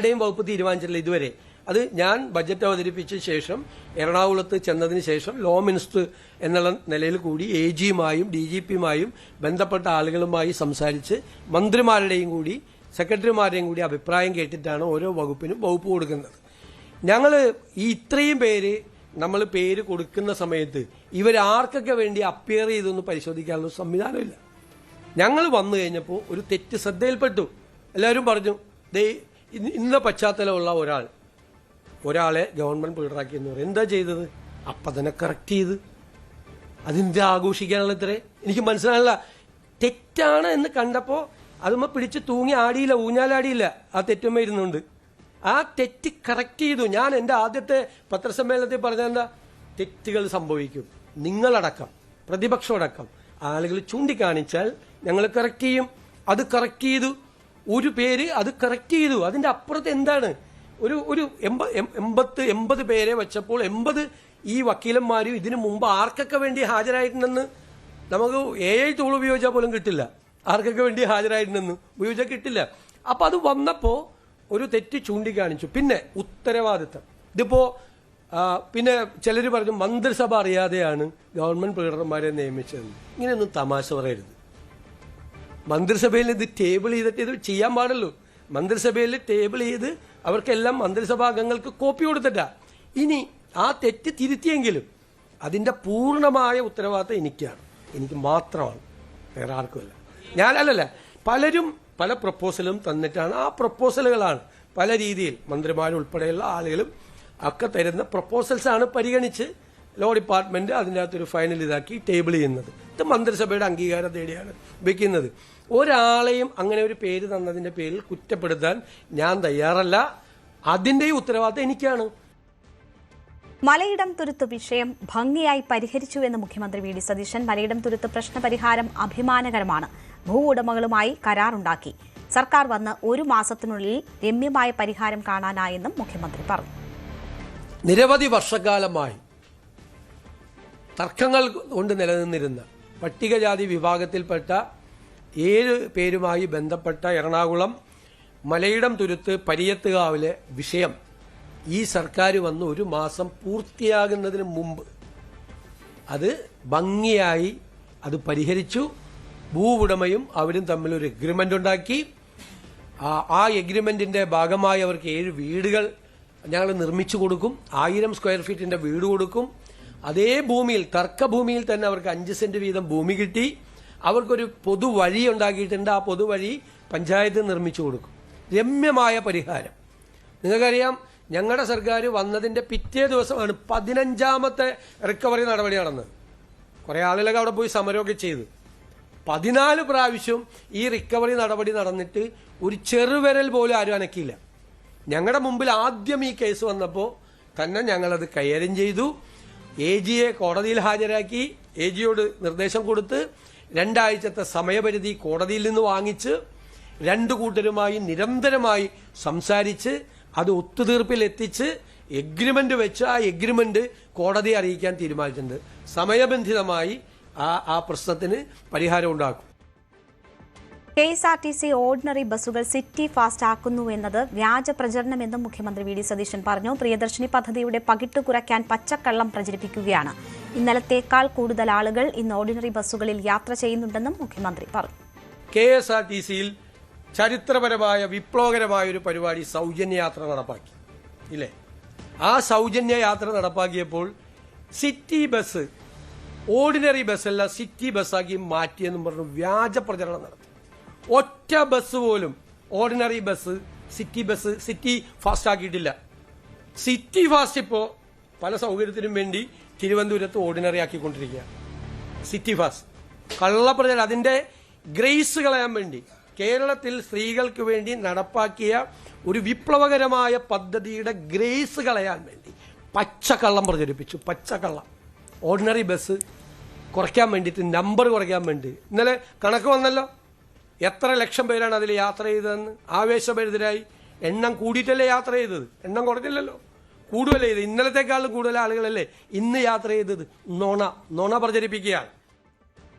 ഇതുവരെ. അത് ഞാൻ ബജറ്റ് അവതരിപ്പിച്ച ശേഷം എറണാകുളത്ത് ചെന്നതിന് ശേഷം ലോ മിനിസ്റ്റർ എന്നുള്ള നിലയിൽ കൂടി AG-മായും DGP-മായും ബന്ധപ്പെട്ട ആളുകളുമായി സംസാരിച്ച് മന്ത്രിമാരുടെയും കൂടി സെക്രട്ടറിമാരുടെയും കൂടി അഭിപ്രായം കേട്ടിട്ടാണ് ഓരോ വകുപ്പിനും വകുപ്പ് കൊടുക്കുന്നത്. ഞങ്ങൾ ഈ ഇത്രയും നമ്മൾ പേര് കൊടുക്കുന്ന സമയത്ത് ഇവരാർക്കൊക്കെ വേണ്ടി അപ്പിയർ ചെയ്തൊന്ന് പരിശോധിക്കാനുള്ള സംവിധാനമില്ല. ഞങ്ങൾ വന്നു കഴിഞ്ഞപ്പോൾ ഒരു തെറ്റ് ശ്രദ്ധയിൽപ്പെട്ടു. എല്ലാവരും പറഞ്ഞു, ഇന്ന പശ്ചാത്തലമുള്ള ഒരാളെ ഗവൺമെന്റ് പ്ലീഡറാക്കി എന്ന് പറയും. എന്താ ചെയ്തത്? അപ്പം തന്നെ കറക്റ്റ് ചെയ്ത്. അതിന്റെ ആഘോഷിക്കാനുള്ള ഇത്രേ എനിക്ക് മനസ്സിലായില്ല. തെറ്റാണ് എന്ന് കണ്ടപ്പോൾ അതുമ്മ പിടിച്ച് തൂങ്ങി ആടിയില്ല, ഊഞ്ഞാലാടിയില്ല. ആ തെറ്റുമ്മ ഇരുന്നുണ്ട്. ആ തെറ്റ് കറക്റ്റ് ചെയ്തു. ഞാൻ എൻ്റെ ആദ്യത്തെ പത്രസമ്മേളനത്തിൽ പറഞ്ഞെന്താ, തെറ്റുകൾ സംഭവിക്കും. നിങ്ങളടക്കം, പ്രതിപക്ഷമടക്കം ആളുകൾ ചൂണ്ടിക്കാണിച്ചാൽ ഞങ്ങൾ കറക്റ്റ് ചെയ്യും. അത് കറക്റ്റ് ചെയ്തു. ഒരു പേര് അത് കറക്റ്റ് ചെയ്തു. അതിന്റെ അപ്പുറത്ത് എന്താണ്? ഒരു 80 പേരെ വെച്ചപ്പോൾ 80 ഈ വക്കീലന്മാരും ഇതിനു മുമ്പ് ആർക്കൊക്കെ വേണ്ടി ഹാജരായിട്ടുണ്ടെന്ന് നമുക്ക് AI ടൂൾ ഉപയോഗിച്ചാൽ പോലും കിട്ടില്ല. ആർക്കൊക്കെ വേണ്ടി ഹാജരായിട്ടുണ്ടെന്ന് ഉപയോഗിച്ചാൽ കിട്ടില്ല. അപ്പൊ അത് വന്നപ്പോ ഒരു തെറ്റ് ചൂണ്ടിക്കാണിച്ചു. പിന്നെ ഉത്തരവാദിത്തം. ഇതിപ്പോ പിന്നെ ചിലർ പറഞ്ഞു മന്ത്രിസഭ അറിയാതെയാണ് ഗവൺമെന്റ് പ്ലീഡർമാരെ നിയമിച്ചതെന്ന്. ഇങ്ങനെയൊന്നും തമാശ പറയരുത്. മന്ത്രിസഭയിൽ ഇത് ടേബിൾ ചെയ്തിട്ട് ഇത് ചെയ്യാൻ പാടുള്ളൂ. മന്ത്രിസഭയിൽ ടേബിൾ ചെയ്ത് അവർക്കെല്ലാം മന്ത്രിസഭാ അംഗങ്ങൾക്ക് കോപ്പി കൊടുത്തിട്ടാ. ഇനി ആ തെറ്റ് തിരുത്തിയെങ്കിലും അതിന്റെ പൂർണ്ണമായ ഉത്തരവാദിത്തം എനിക്ക് മാത്രമാണ്. വേറെ ആർക്കുമല്ല. ഞാനല്ലല്ല, പലരും പല പ്രപ്പോസലും തന്നിട്ടാണ്. ആ പ്രപ്പോസലുകളാണ് പല രീതിയിൽ മന്ത്രിമാരുൾപ്പെടെയുള്ള ആളുകളും ഒക്കെ തരുന്ന പ്രപ്പോസൽസാണ് പരിഗണിച്ച് ലോ ഡിപ്പാർട്ട്മെന്റ് അതിൻ്റെ അകത്തൊരു ഫൈനൽ ഇതാക്കി ടേബിൾ ചെയ്യുന്നത്. ഇത് മന്ത്രിസഭയുടെ അംഗീകാരം തേടിയാണ് വെക്കുന്നത്. ഒരാളെയും അങ്ങനെ ഒരു പേര് തന്നതിന്റെ പേരിൽ കുറ്റപ്പെടുത്താൻ ഞാൻ തയ്യാറല്ല. അതിന്റെ ഉത്തരവാദിത്തം എനിക്കാണ്. മലയിടം തുരുത്ത് വിഷയം ഭംഗിയായി പരിഹരിച്ചുവെന്ന് മുഖ്യമന്ത്രി വി ഡി സതീശൻ. മലയിടം തുരുത്ത് പ്രശ്നപരിഹാരം അഭിമാനകരമാണ്. ഭൂ ഉടമകളുമായി കരാറുണ്ടാക്കി. സർക്കാർ വന്ന് 1 മാസത്തിനുള്ളിൽ രമ്യമായ പരിഹാരം കാണാനായെന്നും മുഖ്യമന്ത്രി പറഞ്ഞു. നിരവധി വർഷക്കാലമായി തർക്കങ്ങൾ കൊണ്ട് നിലനിന്നിരുന്ന പട്ടികജാതി വിഭാഗത്തിൽപ്പെട്ട 7 പേരുമായി ബന്ധപ്പെട്ട എറണാകുളം മലയിടം തുരുത്ത് പരിയത്തുകാവിലെ വിഷയം ഈ സർക്കാർ വന്ന് 1 മാസം പൂർത്തിയാകുന്നതിന് മുമ്പ് അത് ഭംഗിയായി അത് പരിഹരിച്ചു. ഭൂ ഉടമയും അവരും തമ്മിലൊരു എഗ്രിമെന്റ് ഉണ്ടാക്കി. ആ എഗ്രിമെന്റിന്റെ ഭാഗമായി അവർക്ക് 7 വീടുകൾ ഞങ്ങൾ നിർമ്മിച്ചു കൊടുക്കും. 1000 സ്ക്വയർ ഫീറ്റിന്റെ വീട് കൊടുക്കും. അതേ ഭൂമിയിൽ, തർക്കഭൂമിയിൽ തന്നെ അവർക്ക് 5 സെന്റ് വീതം ഭൂമി കിട്ടി. അവർക്കൊരു പൊതുവഴി ഉണ്ടാക്കിയിട്ടുണ്ട്. ആ പൊതുവഴി പഞ്ചായത്ത് നിർമ്മിച്ചു കൊടുക്കും. രമ്യമായ പരിഹാരം. നിങ്ങൾക്കറിയാം, ഞങ്ങളുടെ സർക്കാർ വന്നതിന്റെ പിറ്റേ ദിവസമാണ് 15ാമത്തെ റിക്കവറി നടപടി നടന്നത്. കുറെ ആളുകളൊക്കെ അവിടെ പോയി സമരമൊക്കെ ചെയ്തു. 14 പ്രാവശ്യം ഈ റിക്കവറി നടപടി നടന്നിട്ട് ഒരു ചെറുവിരൽ പോലും ആരും അനക്കിയില്ല. ഞങ്ങളുടെ മുമ്പിൽ ആദ്യം ഈ കേസ് വന്നപ്പോൾ തന്നെ ഞങ്ങളത് കൈകാര്യം ചെയ്തു. AGയെ കോടതിയിൽ ഹാജരാക്കി. AGയോട് നിർദ്ദേശം കൊടുത്ത് 2 ആഴ്ചത്തെ സമയപരിധി കോടതിയിൽ നിന്ന് വാങ്ങിച്ച് 2 കൂട്ടരുമായി നിരന്തരമായി സംസാരിച്ച് അത് ഒത്തുതീർപ്പിൽ എത്തിച്ച് എഗ്രിമെന്റ് വെച്ച് ആ എഗ്രിമെന്റ് കോടതിയെ അറിയിക്കാൻ തീരുമാനിച്ചിട്ടുണ്ട്. സമയബന്ധിതമായി ആ പ്രശ്നത്തിന് പരിഹാരം ഉണ്ടാക്കും. KSRTC ഓർഡിനറി ബസ്സുകൾ സിറ്റി ഫാസ്റ്റ് ആക്കുന്നു എന്നത് വ്യാജ പ്രചരണമെന്നും മുഖ്യമന്ത്രി വി ഡി സതീശൻ പറഞ്ഞു. പ്രിയദർശിനി പദ്ധതിയുടെ പകിട്ട് കുറയ്ക്കാൻ പച്ചക്കള്ളം പ്രചരിപ്പിക്കുകയാണ്. ഇന്നലത്തേക്കാൾ കൂടുതൽ ആളുകൾ ഇന്ന് ഓർഡിനറി ബസ്സുകളിൽ യാത്ര ചെയ്യുന്നുണ്ടെന്നും മുഖ്യമന്ത്രി പറഞ്ഞു. KSRTCയിൽ ചരിത്രപരമായ വിപ്ലവകരമായ ഒരു പരിപാടി സൗജന്യ യാത്ര നടപ്പാക്കി ഇല്ലേ? ആ സൗജന്യ യാത്ര നടപ്പാക്കിയപ്പോൾ സിറ്റി ബസ് ഓർഡിനറി ബസ്സല്ല സിറ്റി ബസ്സാക്കി മാറ്റിയെന്നും പറഞ്ഞു വ്യാജ പ്രചരണം നടത്തി. ഒറ്റ ബസ് പോലും ഓർഡിനറി ബസ് സിറ്റി ഫാസ്റ്റ് ആക്കിയിട്ടില്ല. സിറ്റി ഫാസ്റ്റ് ഇപ്പോ പല സൗകര്യത്തിനും വേണ്ടി തിരുവനന്തപുരത്ത് ഓർഡിനറി ആക്കിക്കൊണ്ടിരിക്കുക. സിറ്റി ഫാസ്റ്റ് കള്ളപ്രചരണം, അതിന്റെ ഗ്രേസ് കളയാൻ വേണ്ടി കേരളത്തിൽ സ്ത്രീകൾക്ക് വേണ്ടി നടപ്പാക്കിയ ഒരു വിപ്ലവകരമായ പദ്ധതിയുടെ ഗ്രേസ് കളയാൻ വേണ്ടി പച്ചക്കള്ളം പ്രചരിപ്പിച്ചു. പച്ചക്കള്ളം. ഓർഡിനറി ബസ് കുറയ്ക്കാൻ വേണ്ടിയിട്ട്, നമ്പർ കുറയ്ക്കാൻ വേണ്ടി ഇന്നലെ കണക്ക് വന്നല്ലോ. എത്ര ലക്ഷം പേരാണ് അതിൽ യാത്ര ചെയ്തതെന്ന്. ആവേശഭരിതരായി. എണ്ണം കൂടിയിട്ടല്ലേ യാത്ര ചെയ്തത്, എണ്ണം കുറഞ്ഞില്ലല്ലോ, കൂടുതലേ ചെയ്തത്. ഇന്നലത്തെക്കാളും കൂടുതൽ ആളുകളല്ലേ ഇന്ന് യാത്ര ചെയ്തത്. നുണ പ്രചരിപ്പിക്കുകയാണ്.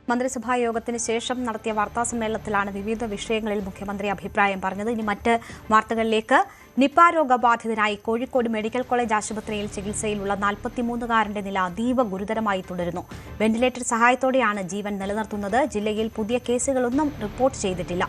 മന്ത്രിസഭാ യോഗത്തിന് ശേഷം നടത്തിയ വാർത്താസമ്മേളനത്തിലാണ് വിവിധ വിഷയങ്ങളിൽ മുഖ്യമന്ത്രി അഭിപ്രായം പറഞ്ഞത്. ഇനി മറ്റ് വാർത്തകളിലേക്ക്. നിപ രോഗബാധിതനായി കോഴിക്കോട് മെഡിക്കൽ കോളേജ് ആശുപത്രിയിൽ ചികിത്സയിലുള്ള 43-കാരന്റെ നില അതീവ ഗുരുതരമായി തുടരുന്നു. വെന്റിലേറ്റർ സഹായത്തോടെയാണ് ജീവൻ നിലനിർത്തുന്നത്. ജില്ലയിൽ പുതിയ കേസുകളൊന്നും റിപ്പോർട്ട് ചെയ്തിട്ടില്ല.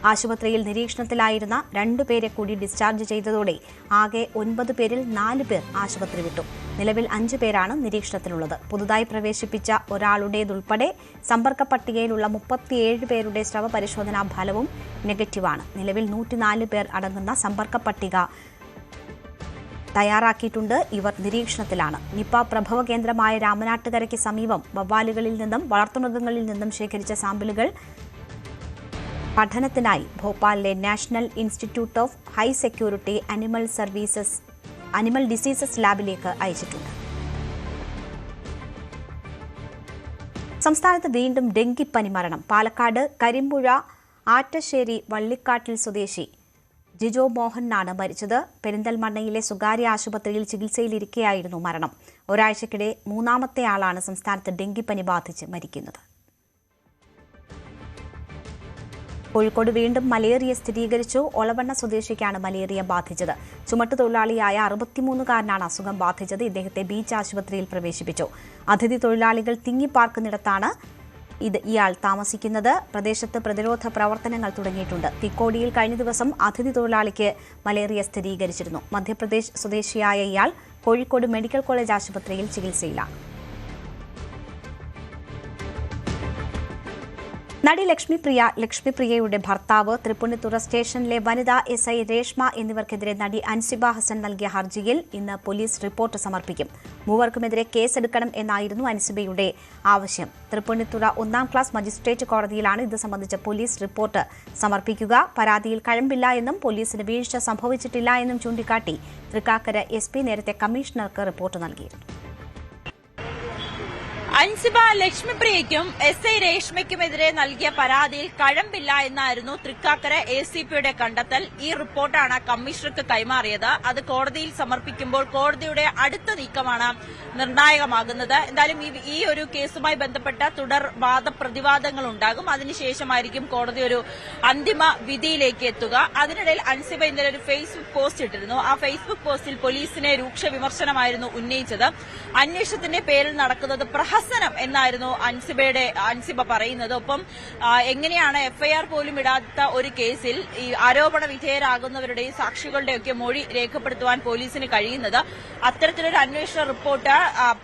ആശുപത്രിയിൽ നിരീക്ഷണത്തിലായിരുന്ന 2 പേരെ കൂടി ഡിസ്ചാർജ് ചെയ്തതോടെ ആകെ 9 പേരിൽ 4 പേർ ആശുപത്രി വിട്ടു. നിലവിൽ 5 പേരാണ് നിരീക്ഷണത്തിലുള്ളത്. പുതുതായി പ്രവേശിപ്പിച്ച ഒരാളുടേതുൾപ്പെടെ സമ്പർക്ക പട്ടികയിലുള്ള 37 പേരുടെ സ്രവ പരിശോധനാ ഫലവും നെഗറ്റീവാണ്. നിലവിൽ 104 പേർ അടങ്ങുന്ന സമ്പർക്ക പട്ടിക തയ്യാറാക്കിയിട്ടുണ്ട്. ഇവർ നിരീക്ഷണത്തിലാണ്. നിപ പ്രഭവ കേന്ദ്രമായ രാമനാട്ടുകരയ്ക്ക് സമീപം വവ്വാലുകളിൽ നിന്നും വളർത്തുമൃഗങ്ങളിൽ നിന്നും ശേഖരിച്ച സാമ്പിളുകൾ പഠനത്തിനായി ഭോപ്പാലിലെ national institute of high security animal diseases ലാബിലേക്ക് അയച്ചിട്ടുണ്ട്. സംസ്ഥാനത്ത് വീണ്ടും ഡെങ്കിപ്പനി മരണം. പാലക്കാട് കരിമ്പുഴ ആറ്റശ്ശേരി വള്ളിക്കാട്ടിൽ സ്വദേശി ജിജോ മോഹനാണ് മരിച്ചത്. പെരിന്തൽമണ്ണയിലെ സ്വകാര്യ ആശുപത്രിയിൽ ചികിത്സയിലിരിക്കെയായിരുന്നു മരണം. ഒരാഴ്ചക്കിടെ 3ാമത്തെ ആളാണ് സംസ്ഥാനത്ത് ഡെങ്കിപ്പനി ബാധിച്ച് മരിക്കുന്നത്. കോഴിക്കോട് വീണ്ടും മലേറിയ സ്ഥിരീകരിച്ചു. ഒളവണ്ണ സ്വദേശിക്കാണ് മലേറിയ ബാധിച്ചത്. ചുമട്ടുതൊഴിലാളിയായ 63-കാരനാണ് അസുഖം ബാധിച്ചത്. ഇദ്ദേഹത്തെ ബീച്ച് ആശുപത്രിയിൽ പ്രവേശിപ്പിച്ചു. അതിഥി തൊഴിലാളികൾ തിങ്ങിപ്പാർക്കുന്നിടത്താണ് ഇയാൾ താമസിക്കുന്നത്. പ്രദേശത്ത് പ്രതിരോധ പ്രവർത്തനങ്ങൾ തുടങ്ങിയിട്ടുണ്ട്. തിക്കോടിയിൽ കഴിഞ്ഞ ദിവസം അതിഥി തൊഴിലാളിക്ക് മലേറിയ സ്ഥിരീകരിച്ചിരുന്നു. മധ്യപ്രദേശ് സ്വദേശിയായ ഇയാൾ കോഴിക്കോട് മെഡിക്കൽ കോളേജ് ആശുപത്രിയിൽ ചികിത്സയിലാണ്. നടി ലക്ഷ്മിപ്രിയയുടെ ഭർത്താവ്, തൃപ്പൂണിത്തുറ സ്റ്റേഷനിലെ വനിതാ SI രേഷ്മ എന്നിവർക്കെതിരെ നടി അൻസിബ ഹസൻ നൽകിയ ഹർജിയിൽ ഇന്ന് പോലീസ് റിപ്പോർട്ട് സമർപ്പിക്കും. മൂവർക്കുമെതിരെ കേസെടുക്കണം എന്നായിരുന്നു അൻസിബയുടെ ആവശ്യം. തൃപ്പൂണിത്തുറ 1-ാം ക്ലാസ് മജിസ്ട്രേറ്റ് കോടതിയിലാണ് ഇത് സംബന്ധിച്ച പോലീസ് റിപ്പോർട്ട് സമർപ്പിക്കുക. പരാതിയിൽ കഴമ്പില്ല എന്നും പോലീസിന് വീഴ്ച സംഭവിച്ചിട്ടില്ല എന്നും ചൂണ്ടിക്കാട്ടി തൃക്കാക്കര SP നേരത്തെ കമ്മീഷണർക്ക് റിപ്പോർട്ട് നൽകിയിരുന്നു. അൻസിബ ലക്ഷ്മിപ്രിയയ്ക്കും SI രേഷ്മയ്ക്കുമെതിരെ നൽകിയ പരാതിയിൽ കഴമ്പില്ല എന്നായിരുന്നു തൃക്കാക്കര ACPയുടെ കണ്ടെത്തൽ. ഈ റിപ്പോർട്ടാണ് കമ്മീഷണർക്ക് കൈമാറിയത്. അത് കോടതിയിൽ സമർപ്പിക്കുമ്പോൾ കോടതിയുടെ അടുത്ത നീക്കമാണ് നിർണായകമാകുന്നത്. എന്തായാലും ഈ ഒരു കേസുമായി ബന്ധപ്പെട്ട തുടർ വാദപ്രതിവാദങ്ങൾ ഉണ്ടാകും. അതിനുശേഷമായിരിക്കും കോടതി ഒരു അന്തിമ വിധിയിലേക്ക് എത്തുക. അതിനിടയിൽ അൻസിബ ഇന്നലെ ഒരു ഫേസ്ബുക്ക് പോസ്റ്റ് ഇട്ടിരുന്നു. ആ ഫേസ്ബുക്ക് പോസ്റ്റിൽ പോലീസിനെ രൂക്ഷ വിമർശനമായിരുന്നു ഉന്നയിച്ചത്. അന്വേഷണത്തിന്റെ പേരിൽ നടക്കുന്നത് പ്രഹസനം എന്നായിരുന്നു അൻസിബ പറയുന്നത്. ഒപ്പം എങ്ങനെയാണ് FIR പോലും ഇടാത്ത ഒരു കേസിൽ ഈ ആരോപണ വിധേയരാകുന്നവരുടെയും സാക്ഷികളുടെയൊക്കെ മൊഴി രേഖപ്പെടുത്തുവാൻ പോലീസിന് കഴിയുന്നത്? അത്തരത്തിലൊരു അന്വേഷണ റിപ്പോർട്ട്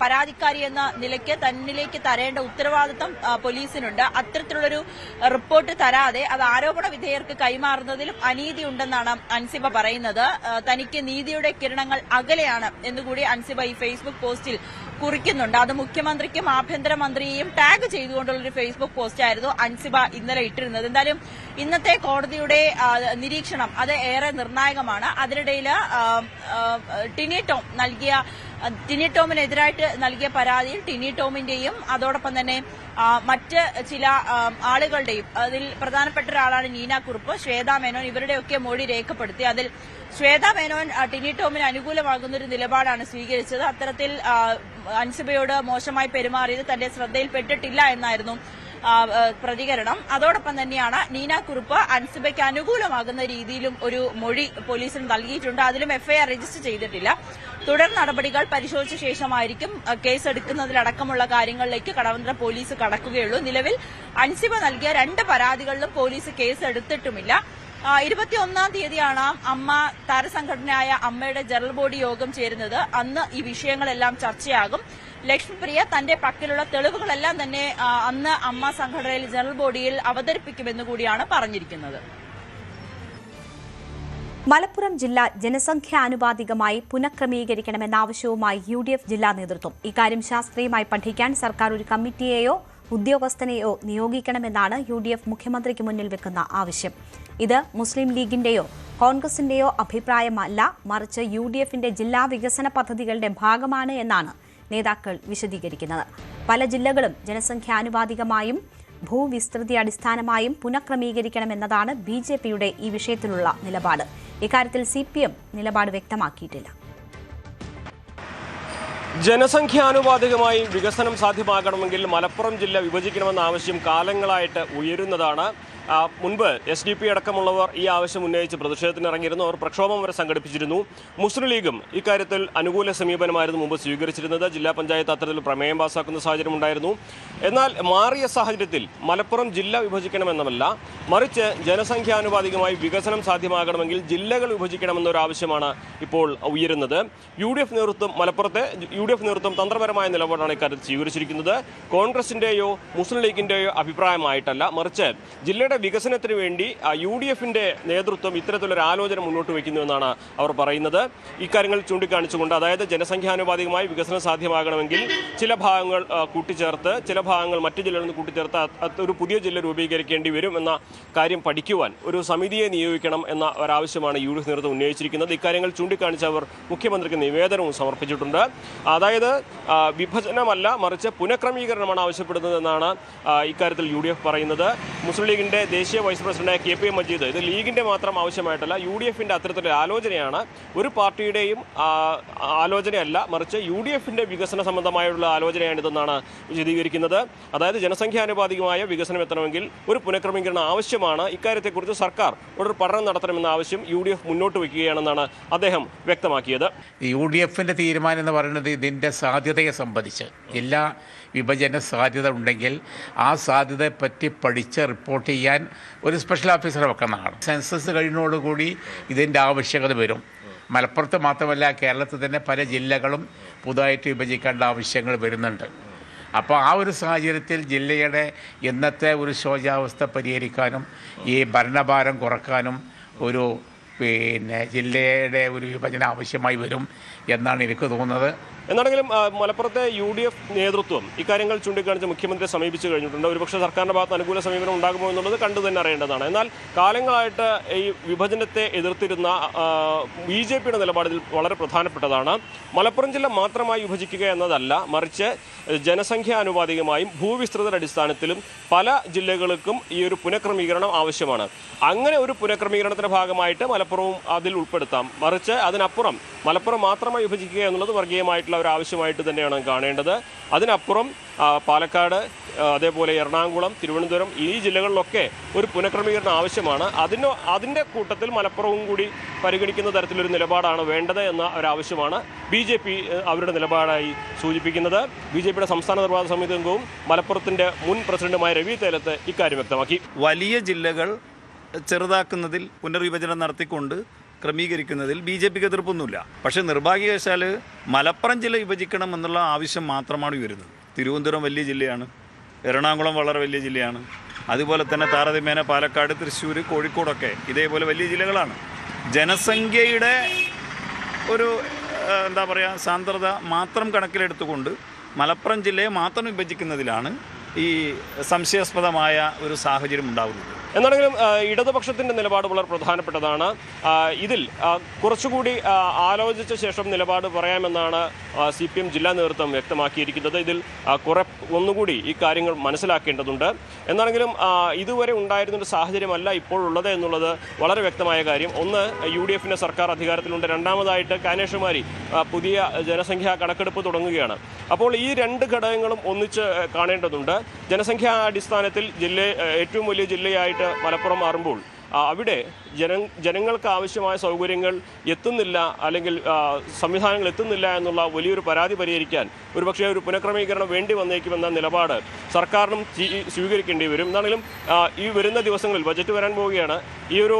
പരാതിക്കാരി എന്ന നിലയ്ക്ക് തന്നിലേക്ക് തരേണ്ട ഉത്തരവാദിത്തം പോലീസിനുണ്ട്. അത്തരത്തിലുള്ളൊരു റിപ്പോർട്ട് തരാതെ അത് ആരോപണ വിധേയർക്ക് കൈമാറുന്നതിലും അനീതിയുണ്ടെന്നാണ് അൻസിബ പറയുന്നത്. തനിക്ക് നീതിയുടെ കിരണങ്ങൾ അകലെയാണ് എന്നുകൂടി അൻസിബ ഈ ഫേസ്ബുക്ക് പോസ്റ്റിൽ കുറിക്കുന്നുണ്ട്. അത് മുഖ്യമന്ത്രിക്കും ആഭ്യന്തരമന്ത്രിയെയും ടാഗ് ചെയ്തുകൊണ്ടുള്ളൊരു ഫേസ്ബുക്ക് പോസ്റ്റായിരുന്നു അൻസിബ ഇന്നലെ ഇട്ടിരുന്നത്. എന്തായാലും ഇന്നത്തെ കോടതിയുടെ നിരീക്ഷണം അത് ഏറെ നിർണായകമാണ്. അതിനിടയിൽ ടിനി ടോമിനെതിരായിട്ട് നൽകിയ പരാതിയിൽ ടിനി ടോമിന്റെയും അതോടൊപ്പം തന്നെ മറ്റ് ചില ആളുകളുടെയും, അതിൽ പ്രധാനപ്പെട്ട ഒരാളാണ് നീന കുറുപ്പ്, ശ്വേതാ മേനോൻ, ഇവരുടെയൊക്കെ മൊഴി രേഖപ്പെടുത്തി. അതിൽ ശ്വേതാ മേനോൻ ടിനി ടോമിന് അനുകൂലമാകുന്ന ഒരു നിലപാടാണ് സ്വീകരിച്ചത്. അത്തരത്തിൽ അൻസിബയോട് മോശമായി പെരുമാറിയത് തന്റെ ശ്രദ്ധയിൽപ്പെട്ടിട്ടില്ല എന്നായിരുന്നു പ്രതികരണം. അതോടൊപ്പം തന്നെയാണ് നീന കുറുപ്പ് അൻസിബയ്ക്ക് അനുകൂലമാകുന്ന രീതിയിലും ഒരു മൊഴി പോലീസിന് നൽകിയിട്ടുണ്ട്. അതിലും FIR രജിസ്റ്റർ ചെയ്തിട്ടില്ല. തുടർ നടപടികൾ പരിശോധിച്ച ശേഷമായിരിക്കും കേസെടുക്കുന്നതിലടക്കമുള്ള കാര്യങ്ങളിലേക്ക് കടവന്ത്ര പോലീസ് കടക്കുകയുള്ളൂ. നിലവിൽ അൻസിബ നൽകിയ 2 പരാതികളിലും പോലീസ് കേസെടുത്തിട്ടുമില്ല. 21-ാം തീയതിയാണ് അമ്മ താരസംഘടനയായ അമ്മയുടെ ജനറൽ ബോഡി യോഗം ചേരുന്നത്. അന്ന് ഈ വിഷയങ്ങളെല്ലാം ചർച്ചയാകും. ലക്ഷ്മിപ്രിയ തന്റെ പക്കലുള്ള തെളിവുകളെല്ലാം തന്നെ അന്ന് അമ്മ സംഘടനയിൽ ജനറൽ ബോഡിയിൽ അവതരിപ്പിക്കുമെന്ന് കൂടിയാണ് പറഞ്ഞിരിക്കുന്നത്. മലപ്പുറം ജില്ല ജനസംഖ്യാനുപാതികമായി പുനഃക്രമീകരിക്കണമെന്ന ആവശ്യവുമായി UDF ജില്ലാ നേതൃത്വം. ഇക്കാര്യം ശാസ്ത്രീയമായി പഠിക്കാൻ സർക്കാർ ഒരു കമ്മിറ്റിയെയോ ഉദ്യോഗസ്ഥനെയോ നിയോഗിക്കണമെന്നാണ് UDF മുഖ്യമന്ത്രിക്ക് മുന്നിൽ വെക്കുന്ന ആവശ്യം. ഇത് മുസ്ലിം ലീഗിന്റെയോ കോൺഗ്രസിന്റെയോ അഭിപ്രായമല്ല, മറിച്ച് UDFന്റെ ജില്ലാ വികസന പദ്ധതികളുടെ ഭാഗമാണ് എന്നാണ് നേതാക്കൾ വിശദീകരിക്കുന്നത്. പല ജില്ലകളും ജനസംഖ്യാനുപാതികമായും ഭൂവിസ്തൃതി അടിസ്ഥാനമായും പുനഃക്രമീകരിക്കണമെന്നതാണ് BJPയുടെ ഈ വിഷയത്തിലുള്ള നിലപാട്. ഇക്കാര്യത്തിൽ CPM നിലപാട് വ്യക്തമാക്കിയിട്ടില്ല. ജനസംഖ്യാനുപാതികമായി വികസനം സാധ്യമാകണമെങ്കിൽ മലപ്പുറം ജില്ല വിഭജിക്കണമെന്ന ആവശ്യം കാലങ്ങളായിട്ട് ഉയരുന്നതാണ്. മുൻപ് SDP അടക്കമുള്ളവർ ഈ ആവശ്യം ഉന്നയിച്ച് പ്രതിഷേധത്തിനിറങ്ങിയിരുന്നു. അവർ പ്രക്ഷോഭം വരെ സംഘടിപ്പിച്ചിരുന്നു. മുസ്ലിം ലീഗും ഇക്കാര്യത്തിൽ അനുകൂല സമീപനമായിരുന്നു മുമ്പ് സ്വീകരിച്ചിരുന്നത്. ജില്ലാ പഞ്ചായത്ത് അത്തരത്തിൽ പ്രമേയം പാസാക്കുന്ന സാഹചര്യം ഉണ്ടായിരുന്നു. എന്നാൽ മാറിയ സാഹചര്യത്തിൽ മലപ്പുറം ജില്ല വിഭജിക്കണമെന്നല്ല, മറിച്ച് ജനസംഖ്യാനുപാതികമായി വികസനം സാധ്യമാകണമെങ്കിൽ ജില്ലകൾ വിഭജിക്കണമെന്നൊരു ആവശ്യമാണ് ഇപ്പോൾ ഉയരുന്നത്. മലപ്പുറത്തെ UDF നേതൃത്വം തന്ത്രപരമായ നിലപാടാണ് ഇക്കാര്യത്തിൽ സ്വീകരിച്ചിരിക്കുന്നത്. കോൺഗ്രസിന്റെയോ മുസ്ലിം ലീഗിന്റെയോ അഭിപ്രായമായിട്ടല്ല, മറിച്ച് ജില്ലയുടെ വികസനത്തിന് വേണ്ടി UDFന്റെ നേതൃത്വം ഇത്തരത്തിലൊരു ആലോചന മുന്നോട്ട് വയ്ക്കുന്നുവെന്നാണ് അവർ പറയുന്നത്. ഇക്കാര്യങ്ങൾ ചൂണ്ടിക്കാണിച്ചുകൊണ്ട്, അതായത് ജനസംഖ്യാനുപാതികമായി വികസനം സാധ്യമാകണമെങ്കിൽ ചില ഭാഗങ്ങൾ കൂട്ടിച്ചേർത്ത്, ചില ഭാഗങ്ങൾ മറ്റു ജില്ലകളിൽ നിന്ന് കൂട്ടിച്ചേർത്ത് ഒരു പുതിയ ജില്ല രൂപീകരിക്കേണ്ടി വരും എന്ന കാര്യം പഠിക്കുവാൻ ഒരു സമിതിയെ നിയോഗിക്കണം എന്ന ഒരാവശ്യമാണ് UDF നേതൃത്വം ഉന്നയിച്ചിരിക്കുന്നത്. ഇക്കാര്യങ്ങൾ ചൂണ്ടിക്കാണിച്ച് അവർ മുഖ്യമന്ത്രിക്ക് നിവേദനവും സമർപ്പിച്ചിട്ടുണ്ട്. അതായത് വിഭജനമല്ല, മറിച്ച് പുനഃക്രമീകരണമാണ് ആവശ്യപ്പെടുന്നതെന്നാണ് ഇക്കാര്യത്തിൽ UDF പറയുന്നത്. മുസ്ലിം ലീഗിന്റെ ദേശീയ വൈസ് പ്രസിഡന്റായ KP മജീദ്, ഇത് ലീഗിന്റെ മാത്രം ആവശ്യമായിട്ടല്ല, UDFന്റെ അത്തരത്തിലൊരു ആലോചനയാണ്, ഒരു പാർട്ടിയുടെയും ആലോചനയല്ല, മറിച്ച് UDFന്റെ വികസന സംബന്ധമായുള്ള ആലോചനയാണിതെന്നാണ് വിശദീകരിക്കുന്നത്. അതായത് ജനസംഖ്യാനുപാതികമായ വികസനം എത്തണമെങ്കിൽ ഒരു പുനഃക്രമീകരണം ആവശ്യമാണ്. ഇക്കാര്യത്തെക്കുറിച്ച് സർക്കാർ ഒരു പഠനം നടത്തണമെന്ന ആവശ്യം UDF മുന്നോട്ട് വയ്ക്കുകയാണെന്നാണ് അദ്ദേഹം വ്യക്തമാക്കിയത്. UDFന്റെ തീരുമാനം എന്ന് പറയുന്നത് ഇതിൻ്റെ സാധ്യതയെ സംബന്ധിച്ച് എല്ലാ വിഭജന സാധ്യത ഉണ്ടെങ്കിൽ ആ സാധ്യതയെപ്പറ്റി പഠിച്ച് റിപ്പോർട്ട് ചെയ്യാൻ ഒരു സ്പെഷ്യൽ ഓഫീസറെ വെക്കുന്നതാണ്. സെൻസസ് കഴിയുന്നതോടുകൂടി ഇതിൻ്റെ ആവശ്യകത വരും. മലപ്പുറത്ത് മാത്രമല്ല, കേരളത്തിൽ തന്നെ പല ജില്ലകളും പുതുതായിട്ട് വിഭജിക്കേണ്ട ആവശ്യങ്ങൾ വരുന്നുണ്ട്. അപ്പോൾ ആ ഒരു സാഹചര്യത്തിൽ ജില്ലയുടെ ഇന്നത്തെ ഒരു ശോചാവസ്ഥ പരിഹരിക്കാനും ഈ ഭരണഭാരം കുറക്കാനും ഒരു ജില്ലയുടെ ഒരു വിഭജനം ആവശ്യമായി വരും എന്നാണ് എനിക്ക് തോന്നുന്നത്. എന്നാണെങ്കിലും മലപ്പുറത്തെ UDF നേതൃത്വം ഇക്കാര്യങ്ങൾ ചൂണ്ടിക്കാണിച്ച് മുഖ്യമന്ത്രിയെ സമീപിച്ചു കഴിഞ്ഞിട്ടുണ്ട്. ഒരുപക്ഷെ സർക്കാരിൻ്റെ ഭാഗത്ത് അനുകൂല സമീപനം ഉണ്ടാകുമോ എന്നുള്ളത് കണ്ടു തന്നെ അറിയേണ്ടതാണ്. എന്നാൽ കാലങ്ങളായിട്ട് ഈ വിഭജനത്തെ എതിർത്തിരുന്ന BJPയുടെ നിലപാടിൽ വളരെ പ്രധാനപ്പെട്ടതാണ്. മലപ്പുറം ജില്ല മാത്രമായി വിഭജിക്കുക എന്നതല്ല, മറിച്ച് ജനസംഖ്യാനുപാതികമായും ഭൂവിസ്തൃത അടിസ്ഥാനത്തിലും പല ജില്ലകൾക്കും ഈ ഒരു പുനഃക്രമീകരണം ആവശ്യമാണ്. അങ്ങനെ ഒരു പുനഃക്രമീകരണത്തിന്റെ ഭാഗമായിട്ട് മലപ്പുറവും അതിൽ ഉൾപ്പെടുത്താം. മറിച്ച് അതിനപ്പുറം മലപ്പുറം മാത്രമായി വിഭജിക്കുക എന്നുള്ളത് വർഗീയമായിട്ടുള്ള ഒരു ആവശ്യമായിട്ട് തന്നെയാണ് കാണേണ്ടത്. അതിനപ്പുറം പാലക്കാട്, അതേപോലെ എറണാകുളം, തിരുവനന്തപുരം ഈ ജില്ലകളിലൊക്കെ ഒരു പുനഃക്രമീകരണം ആവശ്യമാണ്. അതിൻ്റെ കൂട്ടത്തിൽ മലപ്പുറവും കൂടി പരിഗണിക്കുന്ന തരത്തിലൊരു നിലപാടാണ് വേണ്ടത് എന്ന ഒരാവശ്യമാണ് BJP അവരുടെ നിലപാടായി സൂചിപ്പിക്കുന്നത്. BJPയുടെ സംസ്ഥാന നിർവാഹക സമിതി അംഗവും മലപ്പുറത്തിൻ്റെ മുൻ പ്രസിഡന്റുമായ രവി തേലത്ത് ഇക്കാര്യം വ്യക്തമാക്കി. വലിയ ജില്ലകൾ ചെറുതാക്കുന്നതിൽ പുനർവിഭജനം നടത്തിക്കൊണ്ട് ക്രമീകരിക്കുന്നതിൽ BJPക്ക് എതിർപ്പൊന്നുമില്ല. പക്ഷേ നിർഭാഗ്യവശാൽ മലപ്പുറം ജില്ല വിഭജിക്കണം എന്നുള്ള ആവശ്യം മാത്രമാണ് വരുന്നത്. തിരുവനന്തപുരം വലിയ ജില്ലയാണ്, എറണാകുളം വളരെ വലിയ ജില്ലയാണ്, അതുപോലെ തന്നെ താരതമ്യേന പാലക്കാട്, തൃശ്ശൂർ, കോഴിക്കോടൊക്കെ ഇതേപോലെ വലിയ ജില്ലകളാണ്. ജനസംഖ്യയുടെ ഒരു സാന്ദ്രത മാത്രം കണക്കിലെടുത്തുകൊണ്ട് മലപ്പുറം ജില്ലയെ മാത്രം വിഭജിക്കുന്നതിലാണ് ഈ സംശയാസ്പദമായ ഒരു സാഹചര്യം ഉണ്ടാകുന്നത്. എന്നാണെങ്കിലും ഇടതുപക്ഷത്തിൻ്റെ നിലപാട് വളരെ പ്രധാനപ്പെട്ടതാണ്. ഇതിൽ കുറച്ചുകൂടി ആലോചിച്ച ശേഷം നിലപാട് പറയാമെന്നാണ് CPM ജില്ലാ നേതൃത്വം വ്യക്തമാക്കിയിരിക്കുന്നത്. ഇതിൽ ഒന്നുകൂടി ഈ കാര്യങ്ങൾ മനസ്സിലാക്കേണ്ടതുണ്ട്. എന്നാണെങ്കിലും ഇതുവരെ ഉണ്ടായിരുന്നൊരു സാഹചര്യമല്ല ഇപ്പോഴുള്ളത് എന്നുള്ളത് വളരെ വ്യക്തമായ കാര്യം. ഒന്ന്, UDFൻ്റെ സർക്കാർ അധികാരത്തിലുണ്ട്. രണ്ടാമതായിട്ട് കാനേഷുമാരി പുതിയ ജനസംഖ്യാ കണക്കെടുപ്പ് തുടങ്ങുകയാണ്. അപ്പോൾ ഈ രണ്ട് ഘടകങ്ങളും ഒന്നിച്ച് കാണേണ്ടതുണ്ട്. ജനസംഖ്യാ അടിസ്ഥാനത്തിൽ ഏറ്റവും വലിയ ജില്ലയായിട്ട് മലപ്പുറം മാറുമ്പോൾ അവിടെ ജനങ്ങൾക്ക് ആവശ്യമായ സൗകര്യങ്ങൾ എത്തുന്നില്ല, അല്ലെങ്കിൽ സംവിധാനങ്ങൾ എത്തുന്നില്ല എന്നുള്ള വലിയൊരു പരാതി പരിഹരിക്കാൻ ഒരുപക്ഷേ ഒരു പുനഃക്രമീകരണം വേണ്ടി വന്നേക്കുമെന്ന നിലപാട് സർക്കാരിനും സ്വീകരിക്കേണ്ടി വരും. എന്നാണെങ്കിലും ഈ വരുന്ന ദിവസങ്ങളിൽ ബജറ്റ് വരാൻ പോവുകയാണ്. ഈ ഒരു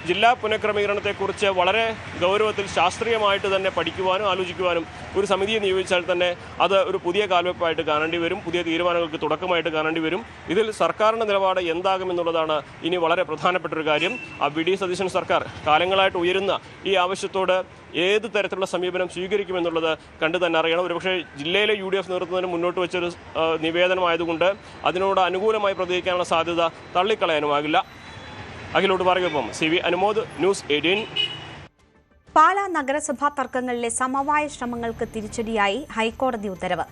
ജില്ലാ പുനഃക്രമീകരണത്തെക്കുറിച്ച് വളരെ ഗൗരവത്തിൽ ശാസ്ത്രീയമായിട്ട് തന്നെ പഠിക്കുവാനും ആലോചിക്കുവാനും ഒരു സമിതിയെ നിയോഗിച്ചാൽ തന്നെ അത് ഒരു പുതിയ കാൽവെപ്പായിട്ട് കാണേണ്ടി വരും, പുതിയ തീരുമാനങ്ങൾക്ക് തുടക്കമായിട്ട് കാണേണ്ടി വരും. ഇതിൽ സർക്കാരിൻ്റെ നിലപാട് എന്താകുമെന്നുള്ളതാണ് ഇനി വളരെ പ്രധാനപ്പെട്ടൊരു കാര്യം. VD സതീശൻ സർക്കാർ കാലങ്ങളായിട്ട് ഉയരുന്ന ഈ ആവശ്യത്തോട് ഏത് തരത്തിലുള്ള സമീപനം സ്വീകരിക്കുമെന്നുള്ളത് കണ്ടു തന്നെ അറിയണം. ഒരുപക്ഷെ ജില്ലയിലെ UDF നേതൃത്വത്തിന് മുന്നോട്ട് വെച്ചൊരു നിവേദനമായതുകൊണ്ട് അതിനോട് അനുകൂലമായി പ്രതികരിക്കാനുള്ള സാധ്യത തള്ളിക്കളയാനുമാകില്ല. അഖിലോട്ട് പറയുകയൊപ്പം CV അനുമോദ്, ന്യൂസ് 18. പാലാ നഗരസഭാ തർക്കങ്ങളിലെ സമവായ ശ്രമങ്ങൾക്ക് തിരിച്ചടിയായി ഹൈക്കോടതി ഉത്തരവ്.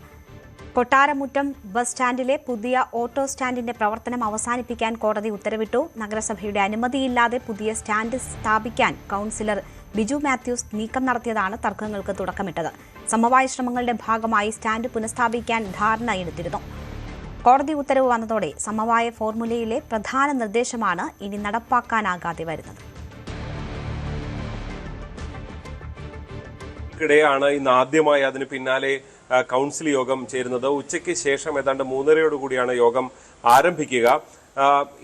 കൊട്ടാരമുറ്റം ബസ് സ്റ്റാൻഡിലെ പുതിയ ഓട്ടോ സ്റ്റാൻഡിന്റെ പ്രവർത്തനം അവസാനിപ്പിക്കാൻ കോടതി ഉത്തരവിട്ടു. നഗരസഭയുടെ അനുമതിയില്ലാതെ പുതിയ സ്റ്റാൻഡ് സ്ഥാപിക്കാൻ കൗൺസിലർ ബിജു മാത്യൂസ് നീക്കം നടത്തിയതാണ് തർക്കങ്ങൾക്ക് തുടക്കമിട്ടത്. സമവായ ശ്രമങ്ങളുടെ ഭാഗമായി സ്റ്റാൻഡ് പുനഃസ്ഥാപിക്കാൻ ധാരണയെടുത്തിരുന്നു. കോടതി ഉത്തരവ് വന്നതോടെ സമവായ ഫോർമുലയിലെ പ്രധാന നിർദ്ദേശമാണ് ഇനി നടപ്പാക്കാനാകാതെ വരുന്നത്. ാണ് ഇന്ന് ആദ്യമായി അതിന് പിന്നാലെ കൗൺസിൽ യോഗം ചേരുന്നത്. ഉച്ചയ്ക്ക് ശേഷം ഏതാണ്ട് 3:30 യോഗം ആരംഭിക്കുക.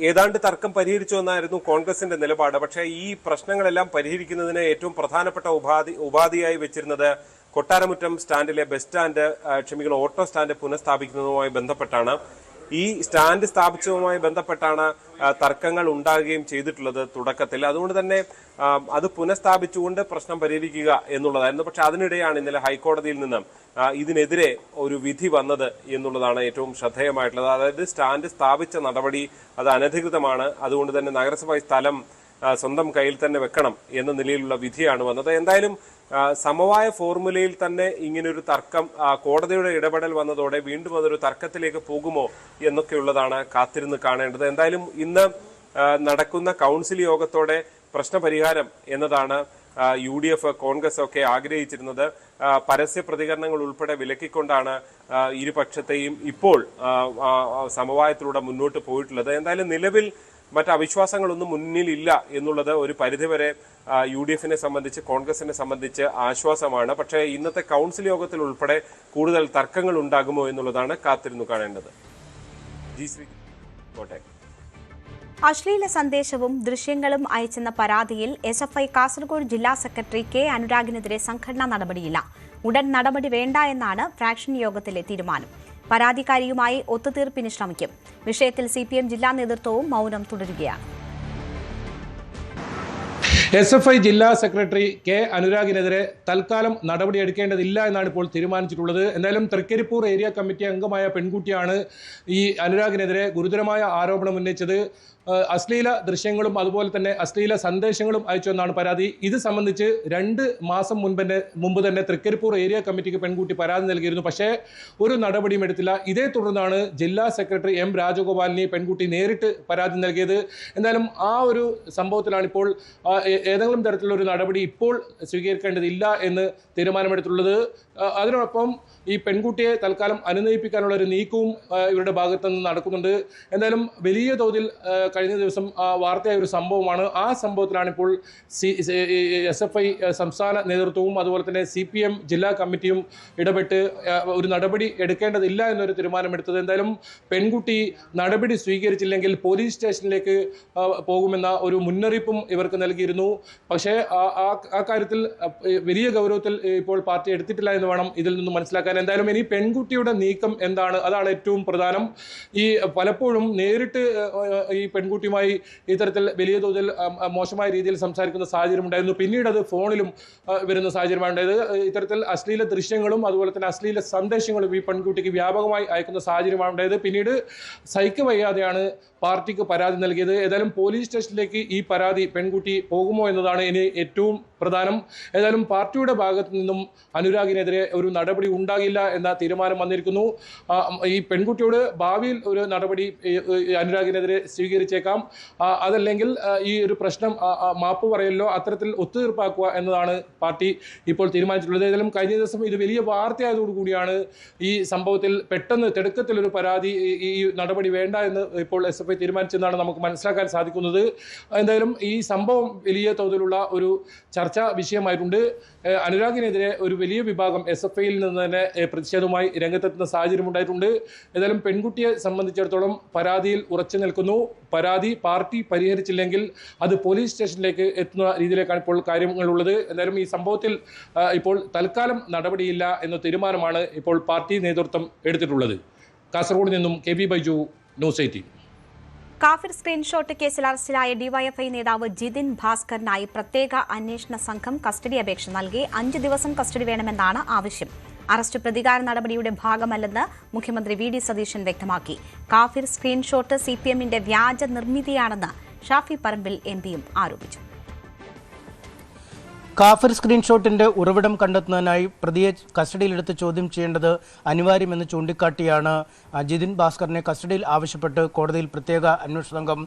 ഏതാണ്ട് തർക്കം പരിഹരിച്ചു എന്നായിരുന്നു കോൺഗ്രസിന്റെ നിലപാട്. പക്ഷേ ഈ പ്രശ്നങ്ങളെല്ലാം പരിഹരിക്കുന്നതിന് ഏറ്റവും പ്രധാനപ്പെട്ട ഉപാധിയായി വെച്ചിരുന്നത് കൊട്ടാരമുറ്റം സ്റ്റാൻഡിലെ ഓട്ടോ സ്റ്റാൻഡ് പുനഃസ്ഥാപിക്കുന്നതുമായി ബന്ധപ്പെട്ടാണ്. ഈ സ്റ്റാൻഡ് സ്ഥാപിച്ചതുമായി ബന്ധപ്പെട്ടാണ് തർക്കങ്ങൾ ഉണ്ടാകുകയും ചെയ്തിട്ടുള്ളത് തുടക്കത്തിൽ. അതുകൊണ്ട് തന്നെ അത് പുനഃസ്ഥാപിച്ചുകൊണ്ട് പ്രശ്നം പരിഹരിക്കുക എന്നുള്ളതായിരുന്നു. പക്ഷെ അതിനിടെയാണ് ഇന്നലെ ഹൈക്കോടതിയിൽ നിന്നും ഇതിനെതിരെ ഒരു വിധി വന്നത് എന്നുള്ളതാണ് ഏറ്റവും ശ്രദ്ധേയമായിട്ടുള്ളത്. അതായത് സ്റ്റാൻഡ് സ്ഥാപിച്ച നടപടി അത് അനധികൃതമാണ്, അതുകൊണ്ട് തന്നെ നഗരസഭ സ്ഥലം സ്വന്തം കയ്യിൽ തന്നെ വെക്കണം എന്ന നിലയിലുള്ള വിധിയാണ് വന്നത്. എന്തായാലും സമവായ ഫോർമുലയിൽ തന്നെ ഇങ്ങനൊരു തർക്കം കോടതിയുടെ ഇടപെടൽ വന്നതോടെ വീണ്ടും അതൊരു തർക്കത്തിലേക്ക് പോകുമോ എന്നൊക്കെയുള്ളതാണ് കാത്തിരുന്ന് കാണേണ്ടത്. എന്തായാലും ഇന്ന് നടക്കുന്ന കൗൺസിൽ യോഗത്തോടെ പ്രശ്നപരിഹാരം എന്നതാണ് UDF, കോൺഗ്രസ് ഒക്കെ ആഗ്രഹിച്ചിരുന്നത്. പരസ്യ പ്രതികരണങ്ങൾ ഉൾപ്പെടെ വിലക്കിക്കൊണ്ടാണ് ഇരുപക്ഷത്തെയും ഇപ്പോൾ സമവായത്തിലൂടെ മുന്നോട്ട് പോയിട്ടുള്ളത്. എന്തായാലും നിലവിൽ മറ്റ് അവിശ്വാസങ്ങളൊന്നും മുന്നിലില്ല എന്നുള്ളത് ഒരു പരിധിവരെ UDFനെ സംബന്ധിച്ച്, കോൺഗ്രസിനെ സംബന്ധിച്ച് ആശ്വാസമാണ്. പക്ഷേ ഇന്നത്തെ കൗൺസിൽ യോഗത്തിൽ ഉൾപ്പെടെ കൂടുതൽ തർക്കങ്ങൾ ഉണ്ടാകുമോ എന്നുള്ളതാണ് കാത്തിരുന്നു കാണേണ്ടത്. കോട്ടയം. അശ്ലീല സന്ദേശവും ദൃശ്യങ്ങളും അയച്ചെന്ന പരാതിയിൽ SFI കാസർഗോഡ് ജില്ലാ സെക്രട്ടറി K. അനുരാഗിനെതിരെ സംഘടനാ നടപടിയില്ല. ഉടൻ നടപടി വേണ്ട എന്നാണ് ഫ്രാക്ഷൻ യോഗത്തിലെ തീരുമാനം. പരാതിക്കാരിയുമായി ഒത്തുതീർപ്പിന് ശ്രമിക്കും. വിഷയത്തിൽ CPM ജില്ലാ നേതൃത്വവും മൗനം തുടരുകയാണ്. SFI ജില്ലാ സെക്രട്ടറി കെ അനുരാഗിനെതിരെ തൽക്കാലം നടപടിയെടുക്കേണ്ടതില്ല എന്നാണ് ഇപ്പോൾ തീരുമാനിച്ചിട്ടുള്ളത്. എന്തായാലും തൃക്കരിപ്പൂർ ഏരിയ കമ്മിറ്റി അംഗമായ പെൺകുട്ടിയാണ് ഈ അനുരാഗിനെതിരെ ഗുരുതരമായ ആരോപണം ഉന്നയിച്ചത്. അശ്ലീല ദൃശ്യങ്ങളും അതുപോലെ തന്നെ അശ്ലീല സന്ദേശങ്ങളും അയച്ചുവെന്നാണ് പരാതി. ഇത് സംബന്ധിച്ച് 2 മാസം മുമ്പ് തന്നെ തൃക്കരിപ്പൂർ ഏരിയ കമ്മിറ്റിക്ക് പെൺകുട്ടി പരാതി നൽകിയിരുന്നു. പക്ഷേ ഒരു നടപടിയും എടുത്തില്ല. ഇതേ തുടർന്നാണ് ജില്ലാ സെക്രട്ടറി M രാജഗോപാലിന് പെൺകുട്ടി നേരിട്ട് പരാതി നൽകിയത്. എന്തായാലും ആ ഒരു സംഭവത്തിലാണ് ഇപ്പോൾ ഏതെങ്കിലും തരത്തിലുള്ള ഒരു നടപടി ഇപ്പോൾ സ്വീകരിക്കേണ്ടതില്ല എന്ന് തീരുമാനമെടുത്തുള്ളത്. അതിനോടൊപ്പം ഈ പെൺകുട്ടിയെ തൽക്കാലം അനുനയിപ്പിക്കാനുള്ള ഒരു നീക്കവും ഇവരുടെ ഭാഗത്തു നിന്ന് നടക്കുന്നുണ്ട്. എന്തായാലും വലിയ തോതിൽ കഴിഞ്ഞ ദിവസം വാർത്തയായ ഒരു സംഭവമാണ്. ആ സംഭവത്തിലാണ് ഇപ്പോൾ SFI സംസ്ഥാന നേതൃത്വവും അതുപോലെ തന്നെ CPM ജില്ലാ കമ്മിറ്റിയും ഇടപെട്ട് ഒരു നടപടി എടുക്കേണ്ടതില്ല എന്നൊരു തീരുമാനമെടുത്തത്. എന്തായാലും പെൺകുട്ടി നടപടി സ്വീകരിച്ചില്ലെങ്കിൽ പോലീസ് സ്റ്റേഷനിലേക്ക് പോകുമെന്ന ഒരു മുന്നറിയിപ്പും ഇവർക്ക് നൽകിയിരുന്നു. പക്ഷേ ആ കാര്യത്തിൽ വലിയ ഗൗരവത്തിൽ ഇപ്പോൾ പാർട്ടി എടുത്തിട്ടില്ല എന്ന് വേണം ഇതിൽ നിന്ന് മനസ്സിലാക്കാൻ. എന്തായാലും ഇനി പെൺകുട്ടിയുടെ നീക്കം എന്താണ്, അതാണ് ഏറ്റവും പ്രധാനം. ഈ പലപ്പോഴും നേരിട്ട് ഈ പെൺകുട്ടിയുമായി ഇത്തരത്തിൽ വലിയ തോതിൽ മോശമായ രീതിയിൽ സംസാരിക്കുന്ന സാഹചര്യം ഉണ്ടായിരുന്നു. പിന്നീട് അത് ഫോണിലും വരുന്ന സാഹചര്യമാണ് ഉണ്ടായത്. ഇത്തരത്തിൽ അശ്ലീല ദൃശ്യങ്ങളും അതുപോലെ തന്നെ അശ്ലീല സന്ദേശങ്ങളും ഈ പെൺകുട്ടിക്ക് വ്യാപകമായി അയക്കുന്ന സാഹചര്യമാണ് ഉണ്ടായത്. പിന്നീട് സഹിക്ക വയ്യാതെയാണ് പാർട്ടിക്ക് പരാതി നൽകിയത്. ഏതായാലും പോലീസ് സ്റ്റേഷനിലേക്ക് ഈ പരാതി പെൺകുട്ടി പോകുമോ എന്നതാണ് ഇനി ഏറ്റവും പ്രധാനം. ഏതായാലും പാർട്ടിയുടെ ഭാഗത്തു നിന്നും അനുരാഗിനെതിരെ ഒരു നടപടി ഉണ്ടാകില്ല എന്ന തീരുമാനം വന്നിരിക്കുന്നു. ഈ പെൺകുട്ടിയോട് ഭാവിയിൽ ഒരു നടപടി അനുരാഗിനെതിരെ സ്വീകരിച്ചേക്കാം. അതല്ലെങ്കിൽ ഈ ഒരു പ്രശ്നം മാപ്പ് പറയലോ അത്തരത്തിൽ ഒത്തുതീർപ്പാക്കുക എന്നതാണ് പാർട്ടി ഇപ്പോൾ തീരുമാനിച്ചിട്ടുള്ളത്. ഏതായാലും കഴിഞ്ഞ ദിവസം ഇത് വലിയ വാർത്തയായതോടുകൂടിയാണ് ഈ സംഭവത്തിൽ പെട്ടെന്ന് തിടുക്കത്തിലൊരു പരാതി ഈ നടപടി വേണ്ട എന്ന് ഇപ്പോൾ SFI തീരുമാനിച്ചെന്നാണ് നമുക്ക് മനസ്സിലാക്കാൻ സാധിക്കുന്നത്. എന്തായാലും ഈ സംഭവം വലിയ തോതിലുള്ള ഒരു ചർച്ചാ വിഷയമായിട്ടുണ്ട്. അനുരാഗിനെതിരെ ഒരു വലിയ വിഭാഗം SFIയിൽ നിന്ന് തന്നെ പ്രതിഷേധവുമായി രംഗത്തെത്തുന്ന സാഹചര്യം ഉണ്ടായിട്ടുണ്ട്. ഏതായാലും പെൺകുട്ടിയെ സംബന്ധിച്ചിടത്തോളം പരാതിയിൽ ഉറച്ചു നിൽക്കുന്നു. പരാതി പാർട്ടി പരിഹരിച്ചില്ലെങ്കിൽ അത് പോലീസ് സ്റ്റേഷനിലേക്ക് എത്തുന്ന രീതിയിലേക്കാണ് ഇപ്പോൾ കാര്യങ്ങളുള്ളത്. എന്തായാലും ഈ സംഭവത്തിൽ ഇപ്പോൾ തൽക്കാലം നടപടിയില്ല എന്ന തീരുമാനമാണ് ഇപ്പോൾ പാർട്ടി നേതൃത്വം എടുത്തിട്ടുള്ളത്. കാസർഗോഡ് നിന്നും KB ബൈജു, News 18. കാഫിർ സ്ക്രീൻഷോട്ട് കേസിൽ അറസ്റ്റിലായ DYFI നേതാവ് ജിതിൻ ഭാസ്കറിനായി പ്രത്യേക അന്വേഷണ സംഘം കസ്റ്റഡി അപേക്ഷ നൽകി. 5 ദിവസം കസ്റ്റഡി വേണമെന്നാണ് ആവശ്യം. അറസ്റ്റ് പ്രതികാര നടപടിയുടെ ഭാഗമല്ലെന്ന് മുഖ്യമന്ത്രി VD സതീശൻ വ്യക്തമാക്കി. കാഫിർ സ്ക്രീൻഷോട്ട് CPMന്റെ വ്യാജ നിർമ്മിതിയാണെന്ന് ഷാഫി പറമ്പിൽ MPയും ആരോപിച്ചു. കാഫിർ സ്ക്രീൻഷോട്ടിന്റെ ഉറവിടം കണ്ടെത്തുന്നതിനായി പ്രതിയെ കസ്റ്റഡിയിലെടുത്ത് ചോദ്യം ചെയ്യേണ്ടത് അനിവാര്യമെന്ന് ചൂണ്ടിക്കാട്ടിയാണ് ജിതിൻ ഭാസ്കറിനെ കസ്റ്റഡിയിൽ ആവശ്യപ്പെട്ട് കോടതിയിൽ പ്രത്യേക അന്വേഷണ സംഘം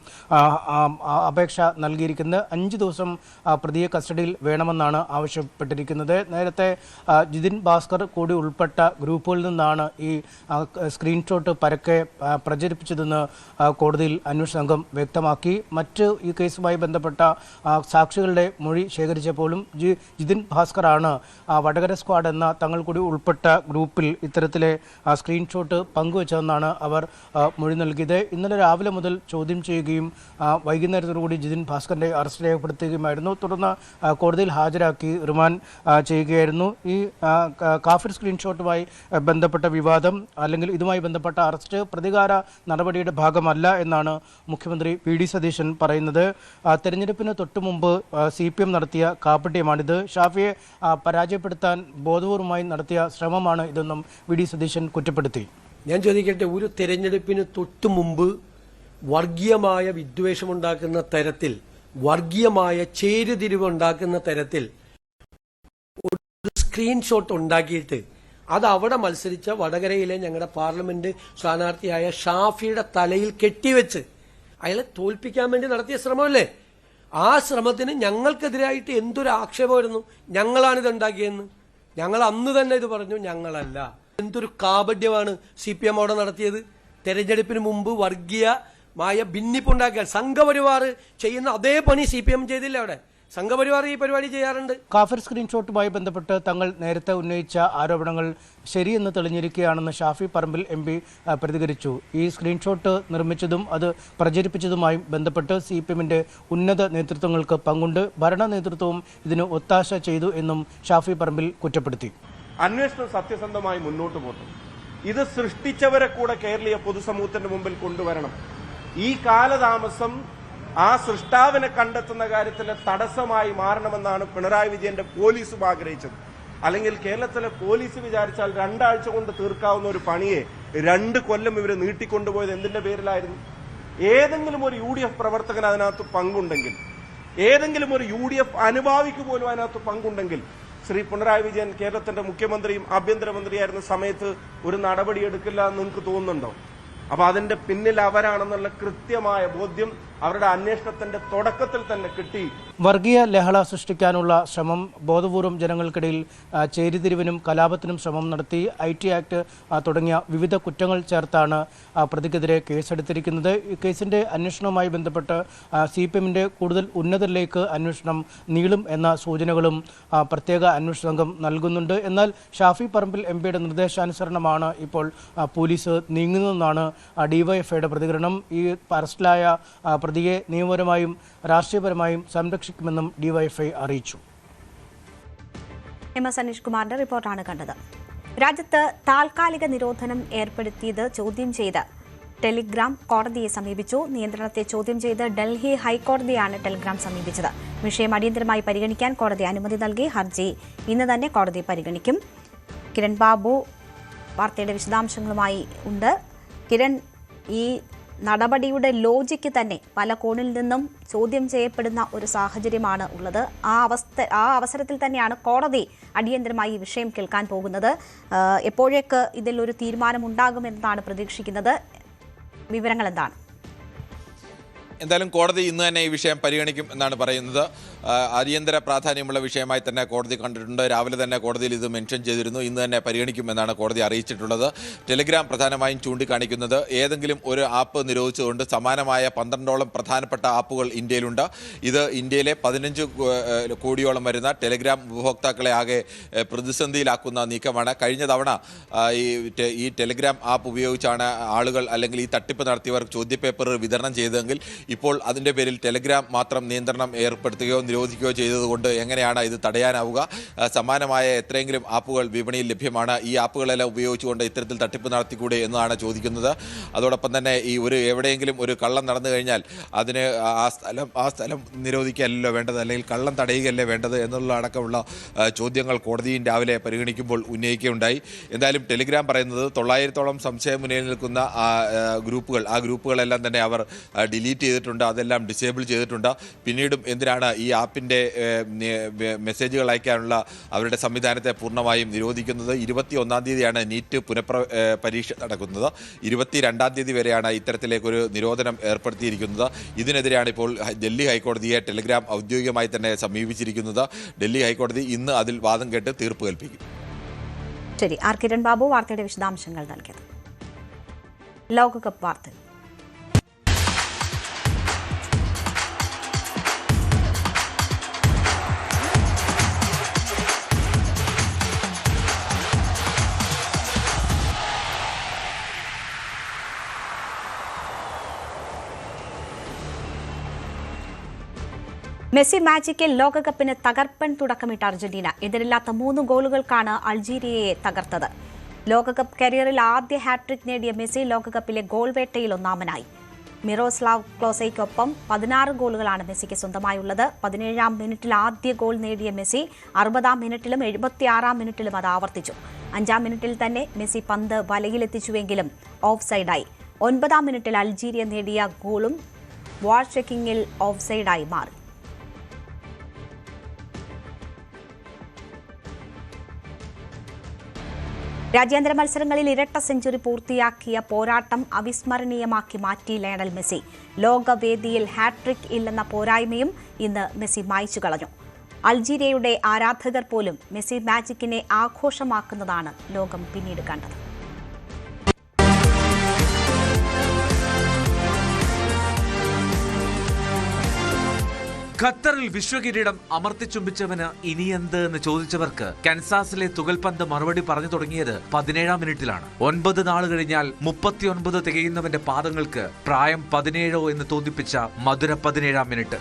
അപേക്ഷ നൽകിയിരിക്കുന്നത്. 5 ദിവസം പ്രതിയെ കസ്റ്റഡിയിൽ വേണമെന്നാണ് ആവശ്യപ്പെട്ടിരിക്കുന്നത്. നേരത്തെ ജിതിൻ ഭാസ്കർ കൂടി ഉൾപ്പെട്ട ഗ്രൂപ്പുകളിൽ നിന്നാണ് ഈ സ്ക്രീൻഷോട്ട് പരക്കെ പ്രചരിപ്പിച്ചതെന്ന് കോടതിയിൽ അന്വേഷണ സംഘം വ്യക്തമാക്കി. മറ്റ് ഈ കേസുമായി ബന്ധപ്പെട്ട സാക്ഷികളുടെ മൊഴി ശേഖരിച്ചപ്പോഴും ജിതിൻ ഭാസ്കറാണ് വടകര സ്ക്വാഡ് എന്ന തങ്ങൾ കൂടി ഉൾപ്പെട്ട ഗ്രൂപ്പിൽ ഇത്തരത്തിലെ സ്ക്രീൻഷോട്ട് പങ്കുവച്ചതെന്നാണ് അവർ മൊഴി നൽകിയത്. ഇന്നലെ രാവിലെ മുതൽ ചോദ്യം ചെയ്യുകയും വൈകുന്നേരത്തോടുകൂടി ജിതിൻ ഭാസ്കറിന്റെ അറസ്റ്റ് രേഖപ്പെടുത്തുകയുമായിരുന്നു. തുടർന്ന് കോടതിയിൽ ഹാജരാക്കി റിമാൻഡ് ചെയ്യുകയായിരുന്നു. ഈ കാഫിർ സ്ക്രീൻഷോട്ടുമായി ബന്ധപ്പെട്ട വിവാദം അല്ലെങ്കിൽ ഇതുമായി ബന്ധപ്പെട്ട അറസ്റ്റ് പ്രതികാര നടപടിയുടെ ഭാഗമല്ല എന്നാണ് മുഖ്യമന്ത്രി VD സതീശൻ പറയുന്നത്. തെരഞ്ഞെടുപ്പിന് തൊട്ടുമുമ്പ് CPM നടത്തിയ കാപ്പട്യമാണിത്. ഷാഫിയെ പരാജയപ്പെടുത്താൻ ബോധപൂർവമായി നടത്തിയ ശ്രമമാണ് ഇതെന്നും VD സതീശൻ കുറ്റപ്പെടുത്തി. ഞാൻ ചോദിക്കട്ടെ, ഒരു തെരഞ്ഞെടുപ്പിന് തൊട്ടു മുമ്പ് വർഗീയമായ വിദ്വേഷമുണ്ടാക്കുന്ന തരത്തിൽ, വർഗീയമായ ചേരുതിരിവുണ്ടാക്കുന്ന തരത്തിൽ ഒരു സ്ക്രീൻഷോട്ട് ഉണ്ടാക്കിയിട്ട് അത് അവിടെ മത്സരിച്ച വടകരയിലെ ഞങ്ങളുടെ പാർലമെന്റ് സ്ഥാനാർത്ഥിയായ ഷാഫിയുടെ തലയിൽ കെട്ടിവെച്ച് അയാളെ തോൽപ്പിക്കാൻ വേണ്ടി നടത്തിയ ശ്രമമല്ലേ? ആ ശ്രമത്തിന് ഞങ്ങൾക്കെതിരായിട്ട് എന്തൊരു ആക്ഷേപമായിരുന്നു. ഞങ്ങളാണിത് ഉണ്ടാക്കിയെന്ന് ഞങ്ങൾ അന്ന് തന്നെ ഇത് പറഞ്ഞു. ഞങ്ങളല്ല. എന്തൊരു കാപട്യമാണ് CPM അവിടെ നടത്തിയത്. തെരഞ്ഞെടുപ്പിന് മുമ്പ് വർഗീയമായ ഭിന്നിപ്പുണ്ടാക്കിയാൽ സംഘപരിവാർ ചെയ്യുന്ന അതേ പണി CPM ചെയ്തില്ല. അവിടെ സംഘപരിവാർ ഈ പരിപാടി ചെയ്യാറുണ്ട്. കാഫിർ സ്ക്രീൻഷോട്ടുമായി ബന്ധപ്പെട്ട് തങ്ങൾ നേരത്തെ ഉന്നയിച്ച ആരോപണങ്ങൾ ശരിയെന്ന് തെളിഞ്ഞിരിക്കുകയാണെന്ന് ഷാഫി പറമ്പിൽ MP പ്രതികരിച്ചു. ഈ സ്ക്രീൻഷോട്ട് നിർമ്മിച്ചതും അത് പ്രചരിപ്പിച്ചതുമായി ബന്ധപ്പെട്ട് CPMന്റെ ഉന്നത നേതൃത്വങ്ങൾക്ക് പങ്കുണ്ട്. ഭരണ നേതൃത്വവും ഇതിന് ഒത്താശ ചെയ്തു എന്നും ഷാഫി പറമ്പിൽ കുറ്റപ്പെടുത്തി. അന്വേഷണം സത്യസന്ധമായി മുന്നോട്ട് പോകണം. ഇത് സൃഷ്ടിച്ചവരെ കൂടെ കേരളീയ പൊതുസമൂഹത്തിന്റെ മുമ്പിൽ കൊണ്ടുവരണം. ഈ കാലതാമസം ആ സൃഷ്ടാവിനെ കണ്ടെത്തുന്ന കാര്യത്തിലെ തടസ്സമായി മാറണമെന്നാണ് പിണറായി വിജയന്റെ പോലീസും ആഗ്രഹിച്ചത്. അല്ലെങ്കിൽ കേരളത്തിലെ പോലീസ് വിചാരിച്ചാൽ 2 ആഴ്ച കൊണ്ട് തീർക്കാവുന്ന ഒരു പണിയെ 2 കൊല്ലം ഇവർ നീട്ടിക്കൊണ്ടുപോയത് എന്തിന്റെ പേരിലായിരുന്നു? ഏതെങ്കിലും ഒരു UDF പ്രവർത്തകൻ അതിനകത്ത് പങ്കുണ്ടെങ്കിൽ, ഏതെങ്കിലും ഒരു UDF അനുഭാവിക്ക് പോലും അതിനകത്ത് പങ്കുണ്ടെങ്കിൽ ശ്രീ പിണറായി വിജയൻ കേരളത്തിന്റെ മുഖ്യമന്ത്രിയും ആഭ്യന്തരമന്ത്രിയായിരുന്ന സമയത്ത് ഒരു നടപടി എടുക്കില്ല എന്ന് നിങ്ങൾക്ക് തോന്നുന്നുണ്ടോ? അപ്പൊ അതിന്റെ പിന്നിൽ അവരാണെന്നുള്ള കൃത്യമായ ബോധ്യം അവരുടെ അന്വേഷണത്തിന്റെ തുടക്കത്തിൽ തന്നെ കിട്ടി. വർഗീയ ലഹള സൃഷ്ടിക്കാനുള്ള ശ്രമം ബോധപൂർവം ജനങ്ങൾക്കിടയിൽ ചേരിതിരിവിനും കലാപത്തിനും ശ്രമം നടത്തി IT ആക്ട് തുടങ്ങിയ വിവിധ കുറ്റങ്ങൾ ചേർത്താണ് പ്രതിക്കെതിരെ കേസെടുത്തിരിക്കുന്നത്. ഈ കേസിന്റെ അന്വേഷണവുമായി ബന്ധപ്പെട്ട് CPM-ന്റെ കൂടുതൽ ഉന്നതരിലേക്ക് അന്വേഷണം നീളും എന്ന സൂചനകളും പ്രത്യേക അന്വേഷണ സംഘം നൽകുന്നുണ്ട്. എന്നാൽ ഷാഫി പറമ്പിൽ MP-യുടെ നിർദ്ദേശാനുസരണമാണ് ഇപ്പോൾ പോലീസ് നീങ്ങുന്നതെന്നാണ് DYFIയുടെ പ്രതികരണം. ഈ അറസ്റ്റിലായ പ്രതിയെ നിയമപരമായും രാഷ്ട്രീയപരമായും സംരക്ഷിക്കുമെന്നും DYFI അറിയിച്ചു. MS അനീഷ് കുമാറിന്റെ റിപ്പോർട്ടാണ് കണ്ടത്. രാജ്യത്ത് താൽക്കാലിക നിരോധനം ഏർപ്പെടുത്തിയത് ചോദ്യം ചെയ്ത് ടെലിഗ്രാം കോടതിയെ സമീപിച്ചു. നിയന്ത്രണത്തെ ചോദ്യം ചെയ്ത് ഡൽഹി ഹൈക്കോടതിയാണ് ടെലിഗ്രാം സമീപിച്ചത്. വിഷയം അടിയന്തരമായി പരിഗണിക്കാൻ കോടതി അനുമതി നൽകി. ഹർജി ഇന്ന് തന്നെ കോടതി പരിഗണിക്കും. കിരൺ ബാബു വാർത്തയുടെ വിശദാംശങ്ങളുമായി ഉണ്ട്. കിരൺ, ഈ നടപടിയുടെ ലോജിക്ക് തന്നെ പല കോണിൽ നിന്നും ചോദ്യം ചെയ്യപ്പെടുന്ന ഒരു സാഹചര്യമാണ് ഉള്ളത്. ആ അവസരത്തിൽ തന്നെയാണ് കോടതി അടിയന്തരമായി ഈ വിഷയം കേൾക്കാൻ പോകുന്നത്. എപ്പോഴേക്ക് ഇതിൽ ഒരു തീരുമാനം ഉണ്ടാകുമെന്നാണ് പ്രതീക്ഷിക്കുന്നത്? വിവരങ്ങൾ എന്താണ്? എന്തായാലും കോടതി ഇന്ന് തന്നെ ഈ വിഷയം പരിഗണിക്കും എന്നാണ് പറയുന്നത്. അടിയന്തര പ്രാധാന്യമുള്ള വിഷയമായി തന്നെ കോടതി കണ്ടിട്ടുണ്ട്. രാവിലെ തന്നെ കോടതിയിൽ ഇത് മെൻഷൻ ചെയ്തിരുന്നു. ഇന്ന് തന്നെ പരിഗണിക്കും എന്നാണ് കോടതി അറിയിച്ചിട്ടുള്ളത്. ടെലിഗ്രാം പ്രധാനമായും ചൂണ്ടിക്കാണിക്കുന്നത് ഏതെങ്കിലും ഒരു ആപ്പ് നിരോധിച്ചുകൊണ്ട് സമാനമായ 12ഓളം പ്രധാനപ്പെട്ട ആപ്പുകൾ ഇന്ത്യയിലുണ്ട്. ഇത് ഇന്ത്യയിലെ 15 കോടിയോളം വരുന്ന ടെലിഗ്രാം ഉപഭോക്താക്കളെ ആകെ പ്രതിസന്ധിയിലാക്കുന്ന നീക്കമാണ്. കഴിഞ്ഞ തവണ ഈ ടെലിഗ്രാം ആപ്പ് ഉപയോഗിച്ചാണ് ആളുകൾ അല്ലെങ്കിൽ ഈ തട്ടിപ്പ് നടത്തിയവർ ചോദ്യപേപ്പർ വിതരണം ചെയ്തതെങ്കിൽ ഇപ്പോൾ അതിൻ്റെ പേരിൽ ടെലിഗ്രാം മാത്രം നിയന്ത്രണം ഏർപ്പെടുത്തുകയോ നിരോധിക്കുകയോ ചെയ്തതുകൊണ്ട് എങ്ങനെയാണ് ഇത് തടയാനാവുക? സമാനമായ എത്രയെങ്കിലും ആപ്പുകൾ വിപണിയിൽ ലഭ്യമാണ്. ഈ ആപ്പുകളെല്ലാം ഉപയോഗിച്ചുകൊണ്ട് ഇത്തരത്തിൽ തട്ടിപ്പ് നടത്തിക്കൂടെ എന്നാണ് ചോദിക്കുന്നത്. അതോടൊപ്പം തന്നെ ഈ എവിടെയെങ്കിലും ഒരു കള്ളം നടന്നു കഴിഞ്ഞാൽ അതിന് ആ സ്ഥലം നിരോധിക്കുകയല്ലോ വേണ്ടത്, അല്ലെങ്കിൽ കള്ളം തടയുകയല്ലേ വേണ്ടത് എന്നുള്ള അടക്കമുള്ള ചോദ്യങ്ങൾ കോടതിയും രാവിലെ പരിഗണിക്കുമ്പോൾ ഉന്നയിക്കുകയുണ്ടായി. എന്തായാലും ടെലിഗ്രാം പറയുന്നത് 900ഓളം സംശയം മുന്നിൽ നിൽക്കുന്ന ഗ്രൂപ്പുകൾ, ആ ഗ്രൂപ്പുകളെല്ലാം തന്നെ അവർ ഡിലീറ്റ് ചെയ്തിട്ടുണ്ട്, അതെല്ലാം ഡിസേബിൾ ചെയ്തിട്ടുണ്ട്. പിന്നീടും എന്തിനാണ് ഈ ആപ്പിൻ്റെ മെസ്സേജുകൾ അയക്കാനുള്ള അവരുടെ സംവിധാനത്തെ പൂർണ്ണമായും നിരോധിക്കുന്നത്? 21-ാം തീയതിയാണ് നീറ്റ് പരീക്ഷ നടക്കുന്നത്. 22-ാം തീയതി വരെയാണ് ഇത്തരത്തിലേക്കൊരു നിരോധനം ഏർപ്പെടുത്തിയിരിക്കുന്നത്. ഇതിനെതിരെയാണ് ഇപ്പോൾ ഡൽഹി ഹൈക്കോടതിയെ ടെലിഗ്രാം ഔദ്യോഗികമായി തന്നെ സമീപിച്ചിരിക്കുന്നത്. ഡൽഹി ഹൈക്കോടതി ഇന്ന് അതിൽ വാദം കേട്ട് തീർപ്പ് കൽപ്പിക്കും. ശരി, കിരൺ ബാബു വാർത്തയുടെ വിശദാംശങ്ങൾ നൽകിയത്. ലോകകപ്പ് വാർത്ത. മെസ്സി മാജിക്കിൽ ലോകകപ്പിന് തകർപ്പൻ തുടക്കമിട്ട അർജന്റീന. എതിരില്ലാത്ത 3 ഗോളുകൾക്കാണ് അൾജീരിയയെ തകർത്തത്. ലോകകപ്പ് കരിയറിൽ ആദ്യ ഹാട്രിക് നേടിയ മെസ്സി ലോകകപ്പിലെ ഗോൾ വേട്ടയിൽ ഒന്നാമനായി. മിറോസ്ലാവ് ക്ലോസയ്ക്കൊപ്പം 16 ഗോളുകളാണ് മെസ്സിക്ക് സ്വന്തമായുള്ളത്. 17-ാം മിനിറ്റിൽ ആദ്യ ഗോൾ നേടിയ മെസ്സി 60-ാം മിനിറ്റിലും 76-ാം മിനിറ്റിലും അത് ആവർത്തിച്ചു. 5-ാം മിനിറ്റിൽ തന്നെ മെസ്സി പന്ത് വലയിലെത്തിച്ചുവെങ്കിലും ഓഫ് സൈഡായി. 9-ാം മിനിറ്റിൽ അൾജീരിയ നേടിയ ഗോളും വാർ ചെക്കിങ്ങിൽ ഓഫ് സൈഡായി മാറി. രാജ്യാന്തര മത്സരങ്ങളിൽ ഇരട്ട സെഞ്ചുറി പൂർത്തിയാക്കിയ പോരാട്ടം അവിസ്മരണീയമാക്കി മാറ്റി ലയണൽ മെസ്സി. ലോകവേദിയിൽ ഹാട്രിക് ഇല്ലെന്ന പോരായ്മയും ഇന്ന് മെസ്സി മായ്ച്ചു കളഞ്ഞു. അൾജീരിയയുടെ ആരാധകർ പോലും മെസ്സി മാജിക്കിനെ ആഘോഷമാക്കുന്നതാണ് ലോകം പിന്നീട് കണ്ടത്. ഖത്തറിൽ വിശ്വകിരീടം അമർത്തിച്ചുംബിച്ചവന് ഇനിയെന്ത് എന്ന് ചോദിച്ചവർക്ക് കൻസാസിലെ തുകൽപന്ത് മറുപടി പറഞ്ഞു തുടങ്ങിയത് 17-ാം മിനിറ്റിലാണ്. 9 നാൾ കഴിഞ്ഞാൽ 39 തികയുന്നവന്റെ പാദങ്ങൾക്ക് പ്രായം 17 എന്ന് തോന്നിപ്പിച്ച മധുര 17-ാം മിനിറ്റ്.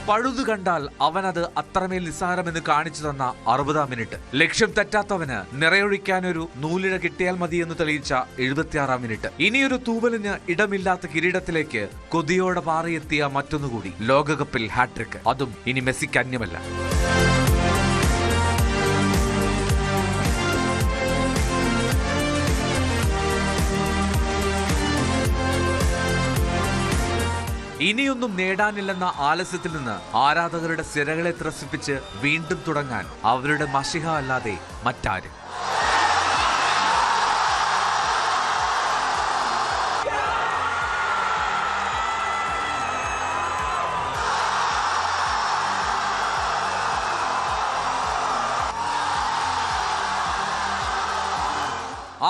പഴുതു കണ്ടാൽ അവനത് അത്രമേൽ നിസ്സാരമെന്ന് കാണിച്ചു തന്ന 60-ാം മിനിറ്റ്. ലക്ഷ്യം തെറ്റാത്തവന് നിറയൊഴിക്കാനൊരു നൂലിഴ കിട്ടിയാൽ മതിയെന്ന് തെളിയിച്ച 76-ാം മിനിറ്റ്. ഇനിയൊരു തൂവലിന് ഇടമില്ലാത്ത കിരീടത്തിലേക്ക് കൊതിയോടെ പാറിയെത്തിയ മറ്റൊന്നുകൂടി. ലോകകപ്പിൽ ഹാട്രിക്. അതും ഇനി മെസ്സിക്ക് അന്യമല്ല. ഇനിയൊന്നും നേടാനില്ലെന്ന ആലസ്യത്തിൽ നിന്ന് ആരാധകരുടെ സിരകളെ ത്രസിപ്പിച്ച് വീണ്ടും തുടങ്ങാൻ അവരുടെ മഷിഹ അല്ലാതെ മറ്റാരും.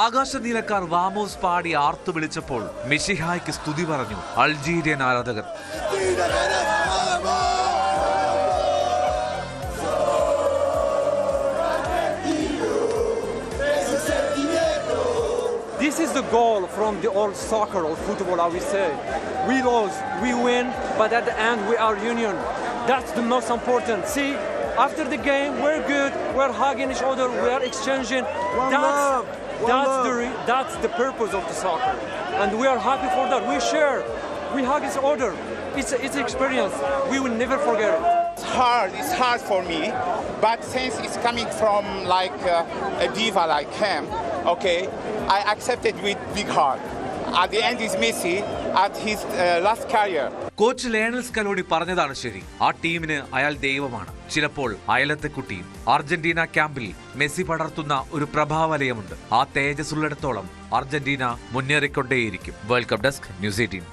ആകാശനീലക്കാർ വാമോസ് പാടി ആർത്തു വിളിച്ചപ്പോൾ മിശിഹായ്ക്ക് സ്തുതി പറഞ്ഞു അൾജീരിയൻ ആരാധകർ. This is the goal from the old soccer or football, I will say. We lose, we win, but at the end we are union. That's the most important. See, after the game, we're good, we're hugging each other, we are exchanging. That's the purpose of the soccer. And we are happy for that. We share, we hug each other. It's an experience. We will never forget it. It's hard for me, but since it's coming from like a diva like him, okay, I accept it with big heart. At the end is Messi at his last career. Coach Lionel Scaloni പറഞ്ഞതാണ് ശരി. ആ ടീമിന് അയാൾ ദൈവമാണ്. ചിലപ്പോൾ അയലത്തെ കുട്ടിയും. Argentina ക്യാമ്പിൽ Messi പടർത്തുന്ന ഒരു പ്രഭാവലയമുണ്ട്. ആ തേജസ് ഉള്ളിടത്തോളം അർജന്റീന മുന്നേറിക്കൊണ്ടേയിരിക്കും. World cup desk news 18.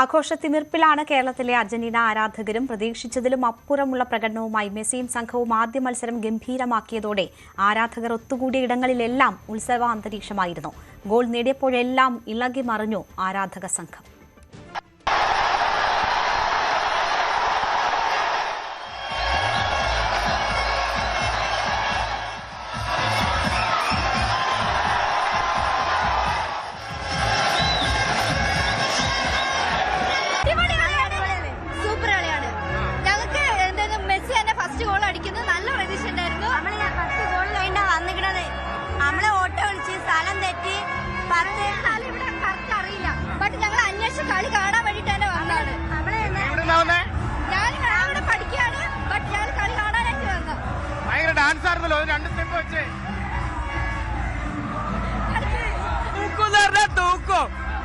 ആഘോഷത്തിമിർപ്പിലാണ് കേരളത്തിലെ അർജന്റീന ആരാധകരും. പ്രതീക്ഷിച്ചതിലും അപ്പുറമുള്ള പ്രകടനവുമായി മെസ്സിയും സംഘവും ആദ്യ മത്സരം ഗംഭീരമാക്കിയതോടെ ആരാധകർ ഒത്തുകൂടിയ ഇടങ്ങളിലെല്ലാം ഉത്സവ അന്തരീക്ഷമായിരുന്നു. ഗോൾ നേടിയപ്പോഴെല്ലാം ഇളകി മറിഞ്ഞു ആരാധക സംഘം.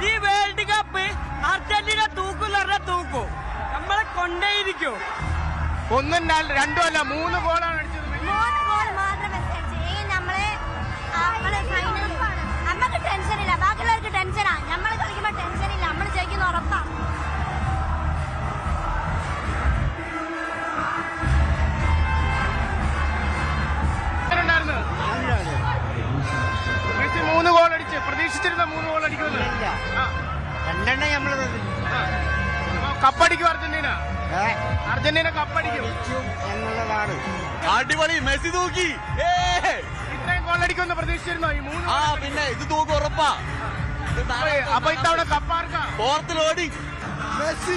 ഈ വേൾഡ് കപ്പ് അർജന്റീന തൂക്കും നമ്മളെ കൊണ്ടേയിരിക്കും. ഒന്നും രണ്ടും അല്ല 3 ഗോളാണ് അടിച്ചത്. 3 ഗോൾ മാത്രമേ നമുക്ക് ടെൻഷനില്ല, ബാക്കിയുള്ളവർക്ക് ടെൻഷനാ. നമ്മൾ കളിക്കുമ്പോ ടെൻഷനില്ല, നമ്മൾ ജയിക്കുന്ന ഉറപ്പാണ്. മെസ്സി 3 ഗോൾ അടിച്ച് പ്രതീക്ഷിച്ചിരുന്ന 3 ഗോൾ അടിക്കുമല്ലോ. 2 നമ്മള് കപ്പടിക്കും അർജന്റീന. അർജന്റീന കപ്പടിക്കും എന്നുള്ളതാണ്. അടിപൊളി, മെസ്സി തൂക്കി. ഇത്രയും ഗോൾ അടിക്കുമെന്ന് പ്രതീക്ഷിച്ചിരുന്നോ ഈ 3? പിന്നെ ഇത് തൂക്കും ഉറപ്പാ. അപ്പൊ ഇത്തവണ കപ്പാർക്ക 4th ലോഡിങ് മെസ്സി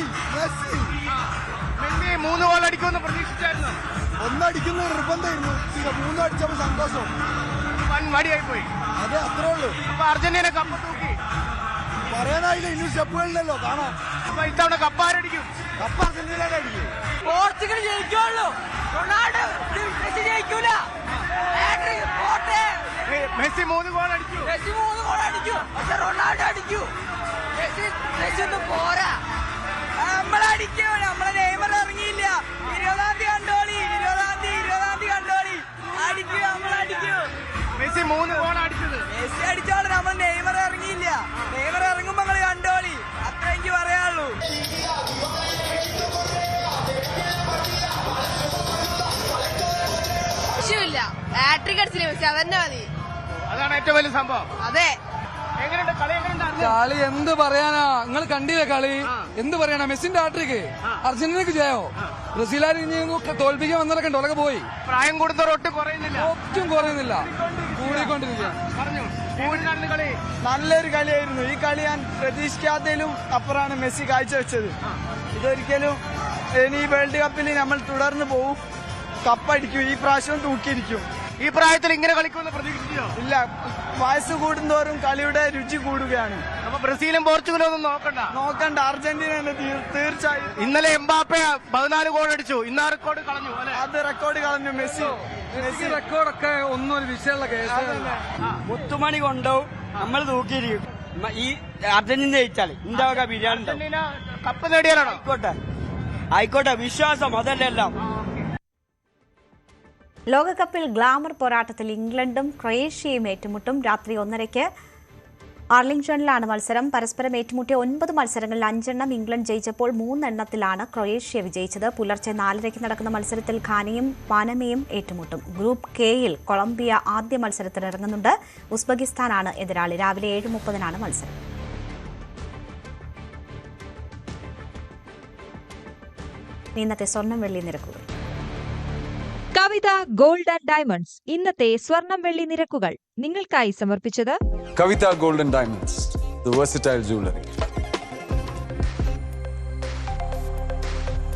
3 ഗോൾ അടിക്കുമെന്ന് പ്രതീക്ഷിച്ചായിരുന്നു. 1 അടിക്കുന്ന നിർബന്ധമായിരുന്നു. 3 അടിച്ചപ്പോ സന്തോഷം. വൻ മടിയായി പോയി. അതെ, അത്രേ ഉള്ളൂ. അപ്പൊ അർജന്റീന കപ്പ് തൂക്കി. പറയാനായില്ല, ഇനി സ്റ്റെപ്പുകളിലല്ലോ കാണാം. അപ്പൊ ഇത്തവണ കപ്പാരടിക്കും. കപ്പ് അർജന്റീന അടിക്കും. പോർച്ചുഗൽ ജയിക്കുള്ളൂ. റൊണാൾഡോ മെസ്സി ജയിക്കൂല. മെസ്സി 3 ഗോൾ അടിച്ചു. പക്ഷെ റൊണാൾഡോ അടിക്കൂ. മെസ്സി ഒന്നും പോരാ. നമ്മളടിക്കോ. നമ്മളെ നെയ്മർ ഇറങ്ങിയില്ല. 20-ാം തീയതി കണ്ടോളി. 20-ാം തീയതി കണ്ടോളി. അടിക്കൂ, നമ്മളടിക്കൂ. മെസ്സി 3 ഗോൾ അടിച്ചത്. മെസ്സി അടിച്ചോളൂ. നമ്മൾ നെയ്മർ ഇറങ്ങിയില്ല. നെയ്മർ ഇറങ്ങുമ്പോ നിങ്ങൾ കണ്ടോളി. അത്ര എനിക്ക് പറയാനുള്ളൂ. ഹാട്രിക് അടിച്ചില്ല മെസ്സി, അതന്നെ മതി. അതാണ് ഏറ്റവും വലിയ സംഭവം. അതെ. കളി എന്ത് പറയാനാ, നിങ്ങൾ കണ്ടില്ലേ കളി? എന്ത് പറയാനാ? മെസ്സിന്റെ ഹാട്രിക്, അർജന്റീനക്ക് ജയോ. ബ്രസീലുകാർ ഇനി തോൽപ്പിക്കാൻ വന്നതൊക്കെ ഉണ്ട്, ഉലക പോയി. പ്രായം കൂടുതൽ ഒട്ടും കുറയുന്നില്ല, കൂടിക്കൊണ്ടിരിക്കുക. നല്ലൊരു കളിയായിരുന്നു. ഈ കളി ഞാൻ പ്രതീക്ഷിക്കാത്തതിലും അപ്പുറമാണ് മെസ്സി കാഴ്ചവെച്ചത്. ഇതൊരിക്കലും ഇനി ഈ വേൾഡ് കപ്പിൽ നമ്മൾ തുടർന്ന് പോവും, കപ്പടിക്കും, ഈ പ്രാവശ്യം തൂക്കിയിരിക്കും. ഈ പ്രായത്തിൽ ഇങ്ങനെ കളിക്കുമെന്ന് പ്രതീക്ഷിച്ചോ? ഇല്ല, വയസ്സ് കൂടുന്തോറും കളിയുടെ രുചി കൂടുകയാണ്. അപ്പൊ ബ്രസീലും പോർച്ചുഗലും ഒന്നും നോക്കണ്ട, അർജന്റീന തന്നെ തീർച്ചയായും. ഇന്നലെ എംബാപ്പെ 14 ഗോൾ അടിച്ചു, ഇന്ന് ആ റെക്കോർഡ് കളഞ്ഞു. അത് റെക്കോർഡ് കളഞ്ഞു മെസ്സി. റെക്കോർഡൊക്കെ ഒന്നും ഒരു വിഷയമുള്ള കേസ്. മുത്തുമണി കൊണ്ടുപോകും, നമ്മൾ തൂക്കിയിരിക്കും. ഈ അർജന്റീന ജയിച്ചാൽ ഇന്ത്യ ബിരിയാണി കപ്പ് നേടിയാലാണോ? ആയിക്കോട്ടെ, വിശ്വാസം അതല്ലേ എല്ലാം. ലോകകപ്പിൽ ഗ്ലാമർ പോരാട്ടത്തിൽ ഇംഗ്ലണ്ടും ക്രൊയേഷ്യയും ഏറ്റുമുട്ടും. രാത്രി 1:30 ആർലിംഗ്ടണിലാണ് മത്സരം. പരസ്പരം ഏറ്റുമുട്ടിയ 9 മത്സരങ്ങളിൽ 5 എണ്ണം ഇംഗ്ലണ്ട് ജയിച്ചപ്പോൾ 3 എണ്ണത്തിലാണ് ക്രൊയേഷ്യ വിജയിച്ചത്. പുലർച്ചെ 4:30 നടക്കുന്ന മത്സരത്തിൽ ഘാനയും പാനമയും ഏറ്റുമുട്ടും. ഗ്രൂപ്പ് കെയിൽ കൊളംബിയ ആദ്യ മത്സരത്തിനിറങ്ങുന്നുണ്ട്. ഉസ്ബെക്കിസ്ഥാനാണ് എതിരാളി. രാവിലെ 7:30 മത്സരം. ഇന്നത്തെ സ്വർണം വെള്ളി നിരക്കുകൾ. കവിത ഗോൾഡ് ആൻഡ് ഡയമണ്ട്സ് ഇന്നത്തെ സ്വർണം വെള്ളി നിരക്കുകൾ നിങ്ങൾക്കായി സമർപ്പിച്ചത് Kavitha gold and diamonds, the versatile jewellery.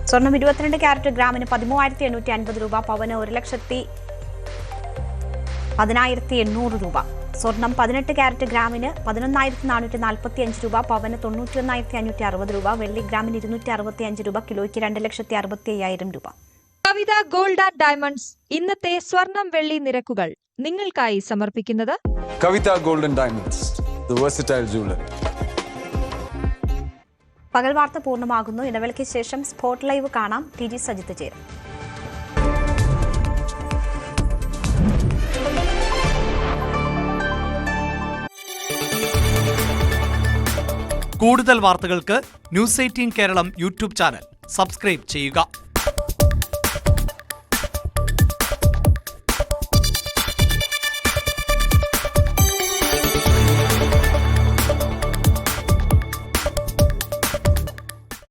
സ്വർണം 22 ക്യാരറ്റ് ഗ്രാമിന് 13,850 രൂപ, പവന് 1,10,800 രൂപ. സ്വർണം 18 ക്യാരറ്റ് ഗ്രാമിന് 11,445 രൂപ, പവന് 91,560 രൂപ. വെള്ളി ഗ്രാമിന് 265 രൂപ, കിലോയ്ക്ക് 2,65,000 രൂപ. കവിത ഗോൾഡ് ആൻഡ് ഡയമണ്ട്സ് ഇന്നത്തെ സ്വർണം വെള്ളി നിരക്കുകൾ നിങ്ങൾക്കായി സമർപ്പിക്കുന്നത് Kavitha gold and diamonds, the versatile jewellery. പകൽ വാർത്ത പൂർണ്ണമാകുന്നു. ഇടവേളയ്ക്ക് ശേഷം സ്പോട്ട് ലൈവ് കാണാം. TG സജിത്ത് ചേരും. കൂടുതൽ വാർത്തകൾക്ക് News 18 Keralam YouTube channel subscribe ചെയ്യുക.